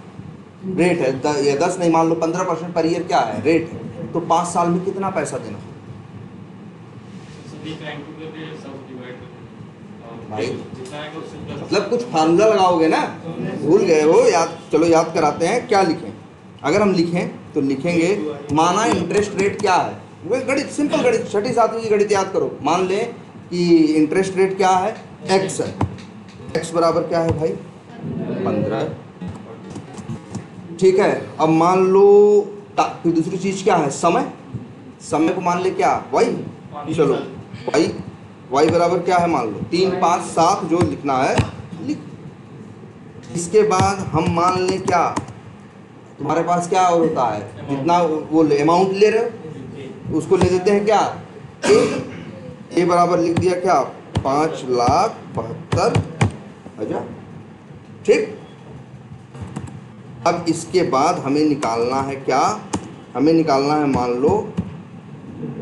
रेट है, या 10 नहीं मान लो 15% पर ईयर क्या है, रेट है। तो 5 साल में कितना पैसा देना भाई, मतलब कुछ फार्मूला लगाओगे ना, भूल गए हो, याद, चलो याद कराते हैं, क्या लिखें। अगर हम लिखें तो लिखेंगे, माना इंटरेस्ट रेट क्या है, वो गणित, सिंपल गणित, 6ठी 7वीं की गणित याद करो। मान लें कि इंटरेस्ट रेट क्या है, एक्स है, एक्स बराबर क्या है भाई 15। ठीक है, अब मान लो फिर दूसरी चीज क्या है, समय, समय को मान ले क्या वाई, चलो वाई बराबर क्या है मान लो 3 5 7 जो लिखना है लिख। इसके बाद हम मान लें क्या, तुम्हारे पास क्या और होता है, जितना वो अमाउंट ले रहे हो उसको ले देते हैं क्या ए बराबर लिख दिया क्या 5,72,000। ठीक, अब इसके बाद हमें निकालना है क्या, हमें निकालना है मान लो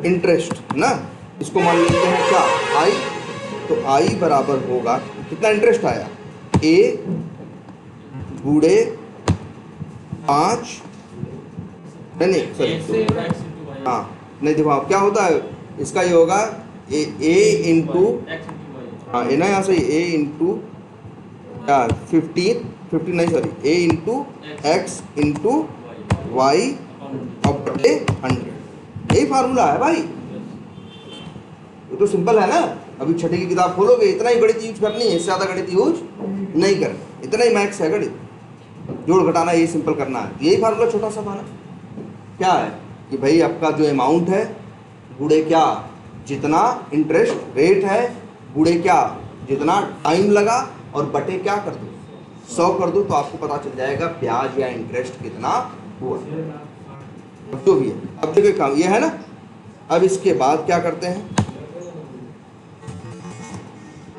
इंटरेस्ट ना, इसको मान लेते हैं क्या आई, तो आई बराबर होगा कितना इंटरेस्ट आया ए गुणे 5 नहीं सॉरी हाँ नहीं देखो आप क्या होता है इसका, ये होगा ए इंटू हाँ ए ना यहाँ से ए इंटू क्या 15 नहीं सॉरी ए इंटू एक्स इंटू वाई और बटे 100, यही फार्मूला है भाई। ये तो सिंपल है ना, अभी छठी की किताब खोलोगे इतना ही गणित यूज करनी है, इससे ज़्यादा गणित यूज नहीं करना, इतना ही मैथ्स है गणित, जोड़ घटाना ये सिंपल करना है, यही फार्मूला छोटा सा था क्या है कि भाई आपका जो अमाउंट है गुणे क्या जितना इंटरेस्ट रेट है गुणे क्या जितना टाइम लगा और बटे क्या कर दो 100 कर दो, तो आपको पता चल जाएगा ब्याज या इंटरेस्ट कितना हुआ जो भी है। अब देखो काम ये है ना, अब इसके बाद क्या करते हैं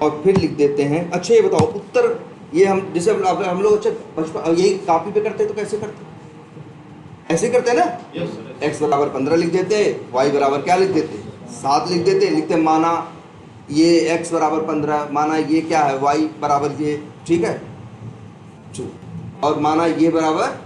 और फिर लिख देते हैं। अच्छा ये बताओ उत्तर, ये हम जैसे हम लोग अच्छा बचपन यही कॉपी पे करते तो कैसे करते, ऐसे करते हैं ना, x बराबर 15 लिख देते, y बराबर क्या लिख देते 7 लिख देते, लिखते माना ये x बराबर 15, माना ये क्या है y बराबर ये, ठीक है, और माना ये बराबर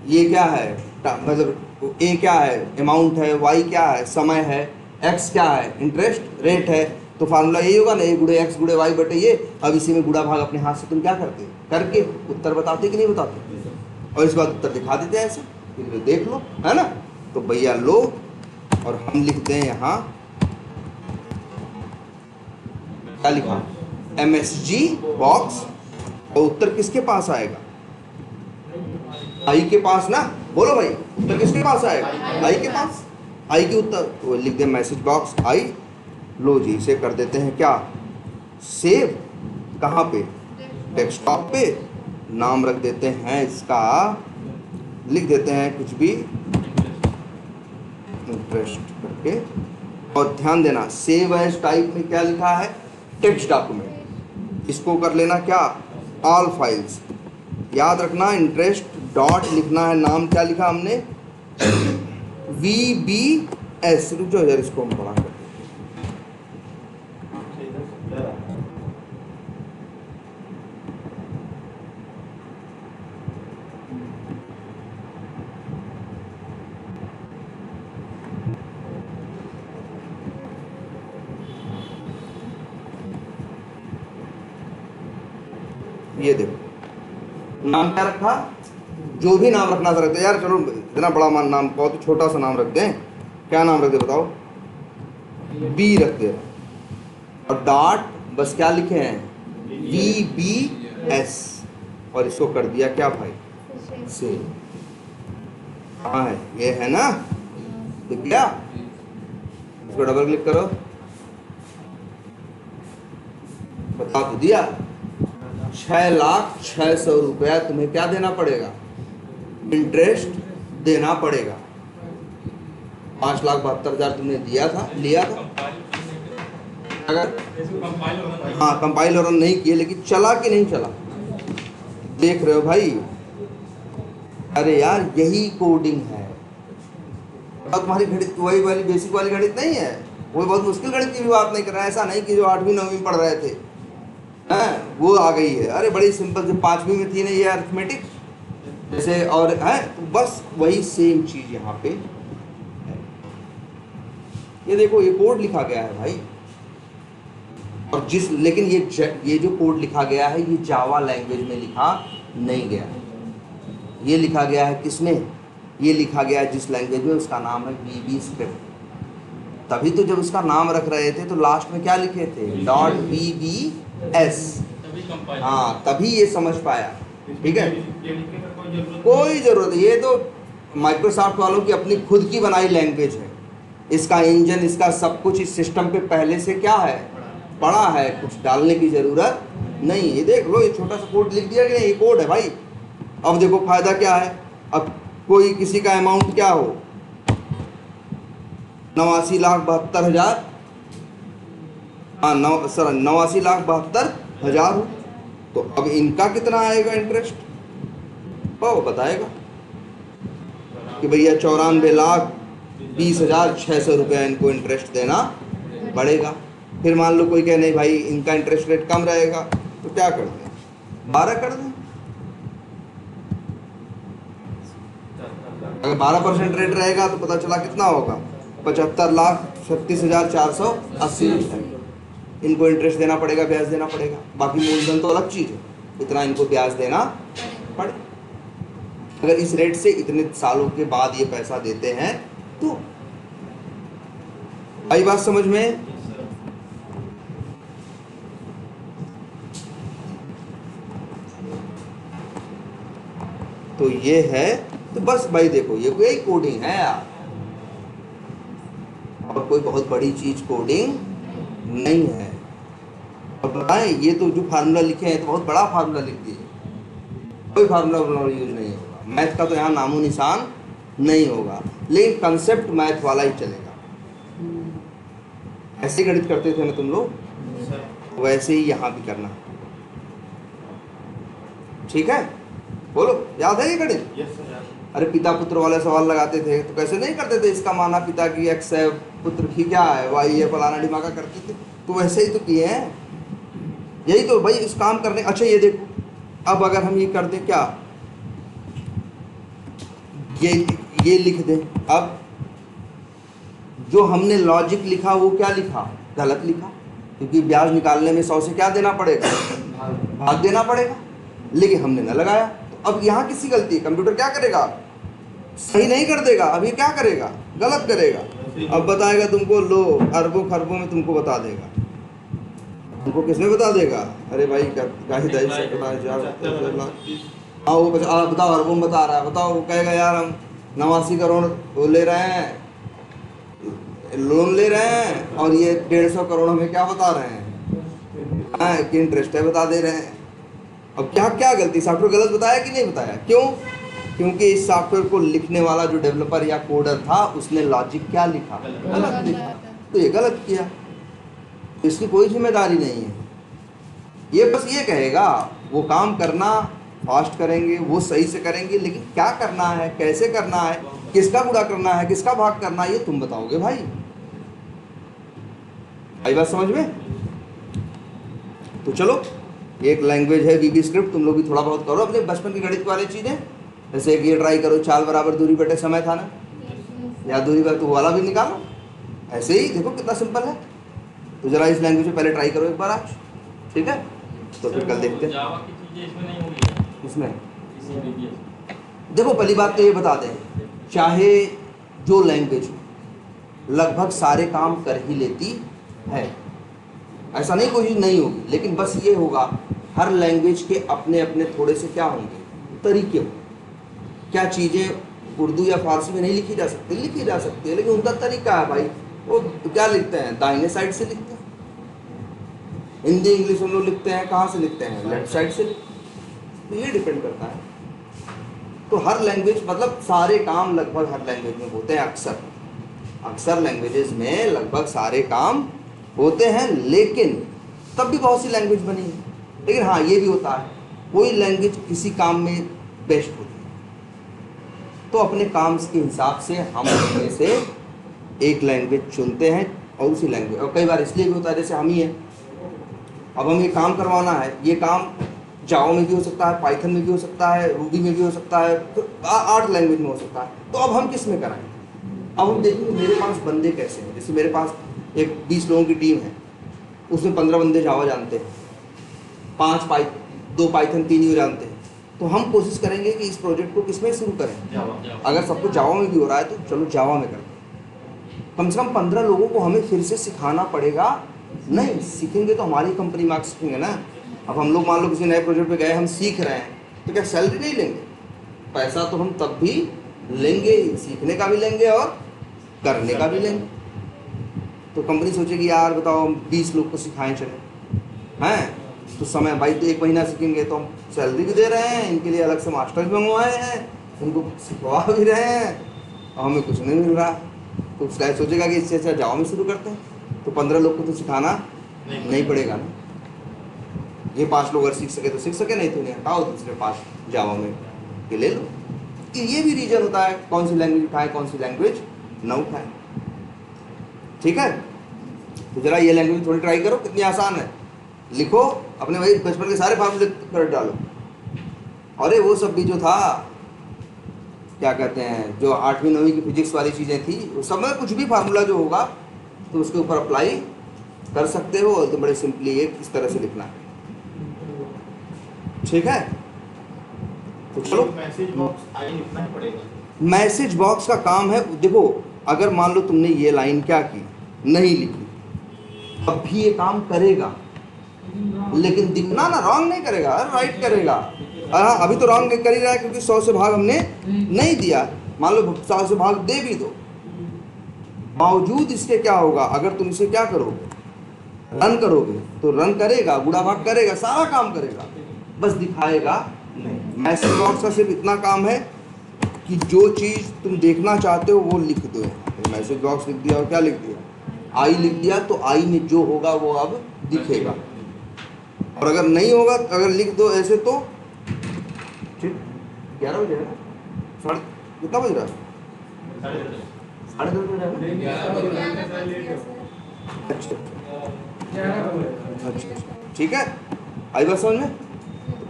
ये क्या है मतलब a क्या है अमाउंट है, y क्या है समय है, x क्या है इंटरेस्ट रेट है, तो फार्मूला यही होगा ना a गुणे x गुणे y बटे ये। अब इसी में गुणा भाग अपने हाथ से तुम क्या करते करके उत्तर बताते कि नहीं बताते, और इसके बाद उत्तर दिखा देते हैं ऐसे, फिर देख लो है ना। तो भैया लो और हम लिखते हैं यहाँ क्या लिखा MSG बॉक्स, और उत्तर किसके पास आएगा आई के पास ना, बोलो भाई उत्तर किसके पास आएगा आई के पास, आई के उत्तर तो लिख दे मैसेज बॉक्स आई। लो जी इसे कर देते हैं क्या सेव, कहाँ पे डेस्कटॉप पे, नाम रख देते हैं इसका, लिख देते हैं कुछ भी इंटरेस्ट करके, और ध्यान देना सेव एज टाइप में क्या लिखा है टेक्स्ट डॉक्यूमेंट, इसको कर लेना क्या ऑल फाइल्स, याद रखना इंटरेस्ट डॉट लिखना है, नाम क्या लिखा हमने VBS, रुक जाओ यार इसको हम पढ़ा करते ये देखो नाम क्या रखा, जो भी नाम रखना सकते यार, चलो इतना बड़ा नाम बहुत छोटा सा नाम रखते हैं, क्या नाम रखते बताओ बी रखते हैं, और डॉट बस क्या लिखे हैं VBS, और इसको कर दिया क्या भाई से, हाँ है ये है ना, दिख गया, इसको डबल क्लिक करो, बता तो दिया 6,06,000 रुपया तुम्हें क्या देना पड़ेगा इंटरेस्ट देना पड़ेगा। 5,72,000 तुमने लिया था अगर हाँ कंपाइल और नहीं किए, लेकिन चला कि नहीं चला देख रहे हो भाई, अरे यार यही कोडिंग है, और तुम्हारी गणित वही वाली बेसिक वाली गणित नहीं है, वो बहुत मुश्किल गणित की भी बात नहीं कर रहा है, ऐसा नहीं कि जो 8वीं 9वीं पढ़ रहे थे वो आ गई है, अरे बड़ी सिंपल, जो 5वीं में थी ना ये अरिथमेटिक जैसे, और है तो बस वही सेम चीज यहाँ पे है। ये देखो ये कोड लिखा गया है भाई, और लेकिन ये जो कोड लिखा गया है ये जावा लैंग्वेज में लिखा नहीं गया, ये लिखा गया है किसमें, ये लिखा गया है जिस लैंग्वेज में, उसका नाम है VB स्क्रिप्ट, तभी तो जब उसका नाम रख रहे थे तो लास्ट में क्या लिखे थे, .vbs। तभी कंपाइल। हाँ, तभी ये समझ पाया। ठीक है, ये लिखने का कोई जरूरत कोई ज़रूरत नहीं, ये तो माइक्रोसॉफ्ट वालों की अपनी खुद की बनाई लैंग्वेज है। इसका इंजन, इसका सब कुछ इस सिस्टम पे पहले से क्या है, पड़ा है, कुछ डालने की ज़रूरत नहीं। ये देख लो, ये छोटा सा कोड लिख दिया कि नहीं, ये कोड है भाई। अब देखो फायदा क्या है, अब कोई किसी का अमाउंट क्या हो, 89,72,000, हाँ 89,72,000 हो, तो अब इनका कितना आएगा इंटरेस्ट, वो बताएगा कि भैया 94,20,600 रुपया इनको इंटरेस्ट देना पड़ेगा। फिर मान लो कोई कहे नहीं भाई इनका इंटरेस्ट रेट कम रहेगा, तो क्या कर दें, 12 कर दें। अगर 12% रेट रहेगा तो पता चला कितना होगा, 75,36,480 रुपये इनको इंटरेस्ट देना पड़ेगा, ब्याज देना पड़ेगा। बाकी मूलधन तो अलग चीज़ है, इतना इनको ब्याज देना पड़े। अगर इस रेट से इतने सालों के बाद ये पैसा देते हैं तो आई बात समझ में। तो ये है, तो बस भाई देखो ये कोई कोडिंग है यार, और कोई बहुत बड़ी चीज कोडिंग नहीं है। और बताएं, ये तो जो फार्मूला लिखे हैं तो बहुत बड़ा फार्मूला लिख दिए, कोई फार्मूला यूज नहीं होगा, मैथ का तो यहाँ नामो निशान नहीं होगा, लेकिन कंसेप्ट मैथ वाला ही चलेगा। ऐसे गणित करते थे ना तुम लोग, वैसे ही यहाँ भी करना, ठीक है? बोलो, याद है ये गणित? Yes sir. अरे पिता पुत्र वाले सवाल लगाते थे तो कैसे नहीं करते थे, इसका माना पिता की x है, पुत्र की क्या है, y है, फलाना ढिमाका करते थे, तो वैसे ही तो किए हैं। यही तो भाई इस काम करने। अच्छा ये देखो, अब अगर हम ये कर दें क्या, ये लिख दें, अब जो हमने लॉजिक लिखा वो क्या लिखा, गलत लिखा, क्योंकि ब्याज निकालने में 100 से क्या देना पड़ेगा, भाग देना पड़ेगा, लेकिन हमने न लगाया। तो अब यहाँ किसी गलती, कंप्यूटर क्या करेगा, सही नहीं कर देगा, अब ये क्या करेगा, गलत करेगा। अब बताएगा तुमको, लो अरबों खरबों में तुमको बता देगा। तुमको किसमें बता देगा, अरे भाई क्या हाँ वो बताओ अरबों में बता रहा है, बताओ। वो कहेगा यार हम 89 करोड़ वो ले रहे हैं, लोन ले रहे हैं, और ये 150 करोड़ हमें क्या बता रहे हैं, हाँ कि इंटरेस्ट है बता दे रहे हैं। अब क्या क्या गलती, सॉफ्टवेयर गलत बताया कि नहीं बताया, क्यों? क्योंकि इस सॉफ्टवेयर को लिखने वाला जो डेवलपर या कोडर था उसने लॉजिक क्या लिखा, गलत लिखा, तो ये गलत किया, तो इसकी कोई जिम्मेदारी नहीं है। ये बस ये कहेगा वो काम करना, फास्ट करेंगे, वो सही से करेंगे, लेकिन क्या करना है, कैसे करना है, किसका गुणा करना है, किसका भाग करना है, ये तुम बताओगे भाई। आई बात समझ में? तो चलो, एक लैंग्वेज है VB स्क्रिप्ट, तुम लोग भी थोड़ा बहुत करो अपने बचपन की गणित वाली चीज़ें। जैसे एक ये ट्राई करो, चाल बराबर दूरी बटे समय था ना, या दूरी पर तो वाला भी निकालो, ऐसे ही देखो कितना सिंपल है। तो जरा इस लैंग्वेज में पहले ट्राई करो एक बार आज, ठीक है? तो फिर कल देखते हैं। जावा की चीजें इसमें नहीं होंगी, इसमें इसी VBS। देखो पहली बात तो ये बता दें, चाहे जो लैंग्वेज लगभग सारे काम कर ही लेती है, ऐसा नहीं कोई चीज़ नहीं होगी, लेकिन बस ये होगा हर लैंग्वेज के अपने अपने थोड़े से क्या होंगे, तरीके होंगे। क्या चीज़ें उर्दू या फारसी में नहीं लिखी जा सकती, लिखी जा सकती है, लेकिन उनका तरीका है भाई, वो क्या लिखते हैं, दाहिने साइड से लिखते हैं। हिंदी इंग्लिश हम लोग लिखते हैं कहाँ से लिखते हैं, लेफ्ट साइड से लिखते हैं। तो ये डिपेंड करता है। तो हर लैंग्वेज, मतलब सारे काम लगभग हर लैंग्वेज में होते हैं, अक्सर लैंग्वेजेस में लगभग सारे काम होते हैं, लेकिन तब भी बहुत सी लैंग्वेज बनी है। लेकिन हाँ ये भी होता है, कोई लैंग्वेज किसी काम में बेस्ट होती है, तो अपने काम के हिसाब से हम उनमें से एक लैंग्वेज चुनते हैं और उसी लैंग्वेज, और कई बार इसलिए भी होता है, जैसे हम ही हैं, अब हम ये काम करवाना है, ये काम जावा में भी हो सकता है, पाइथन में भी हो सकता है, रूबी में भी हो सकता है, तो 8 लैंग्वेज में हो सकता है। तो अब हम किस में कराएंगे? अब हम देखेंगे मेरे पास बंदे कैसे हैं। जैसे मेरे पास एक 20 लोगों की टीम है, उसमें 15 बंदे जावा जानते हैं, 2 पाइथन, 3 ही जानते हैं। तो हम कोशिश करेंगे कि इस प्रोजेक्ट को किस में शुरू करें। जावा। अगर सब कुछ जावा में भी हो रहा है तो चलो जावा में करते हैं। कम से कम 15 लोगों को हमें फिर से सिखाना पड़ेगा। नहीं सीखेंगे तो हमारी कंपनी में आके सीखेंगे ना। अब हम लोग मान लो किसी नए प्रोजेक्ट पे गए, हम सीख रहे हैं, तो क्या सैलरी नहीं लेंगे? पैसा तो हम तब भी लेंगे ही, सीखने का भी लेंगे और करने का भी लेंगे। तो कंपनी सोचेगी यार बताओ हम 20 लोग को सिखाएं चले हैं, तो समय भाई तो 1 महीना सीखेंगे तो हम सैलरी भी दे रहे हैं, इनके लिए अलग से मास्टर भी मंगवाए हैं, उनको सिखवा भी रहे हैं और हमें कुछ नहीं मिल रहा। तो उसका सोचेगा कि इससे अच्छा जावा में शुरू करते हैं। तो 15 लोग को तो सिखाना नहीं पड़ेगा ना। ये 5 लोग अगर सीख सके तो सीख सके, नहीं तो नहीं हटाओ, दूसरे 5 जावा में के ले लो। कि ये भी रीजन होता है कौन सी लैंग्वेज उठाएं, कौन सी लैंग्वेज न उठाएं। ठीक है, तो जरा ये लैंग्वेज थोड़ी ट्राई करो, कितनी आसान है। लिखो अपने भाई बचपन के सारे फार्मूले कर डालो। अरे वो सब भी जो था क्या कहते हैं, जो 8वीं 9वीं की फिजिक्स वाली चीज़ें थी, उस सब में कुछ भी फार्मूला जो होगा तो उसके ऊपर अप्लाई कर सकते हो। तो बड़े सिंपली एक इस तरह से लिखना है। ठीक है, तो चलो मैसेज बॉक्स आई लिखना ही पड़ेगा। मैसेज बॉक्स का काम है, देखो अगर मान लो तुमने ये लाइन क्या की, नहीं लिखी, अब भी ये काम करेगा, लेकिन दिखना ना रॉन्ग नहीं करेगा, राइट करेगा। हाँ अभी तो रॉन्ग कर ही रहा है क्योंकि 100 से भाग हमने नहीं दिया। मान लो 100 से भाग दे भी दो, बावजूद इसके क्या होगा, अगर तुम इसे क्या करोगे, रन करोगे तो रन करेगा, गुणा भाग करेगा, सारा काम करेगा, बस दिखाएगा नहीं। मैसेज बॉक्स का सिर्फ इतना काम है कि जो चीज़ तुम देखना चाहते हो वो लिख दो। मैसेज बॉक्स लिख दिया और क्या लिख दिया, आई लिख दिया, तो आई में जो होगा वो अब दिखेगा। और अगर नहीं होगा, अगर लिख दो ऐसे तो ठीक 11 बजे है ना, साढ़े कितना बज रहा है, 10:30 बज रहा है ना? अच्छा अच्छा ठीक है, आई बात समझ में।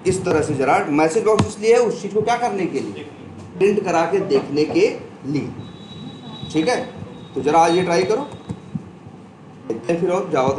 इस तरह से जरा मैसेज बॉक्स इसलिए है उस चीज़ को क्या करने के लिए, प्रिंट करा के देखने के लिए। ठीक है, तो जरा आज ये ट्राई करो, देखते हैं फिर और जावा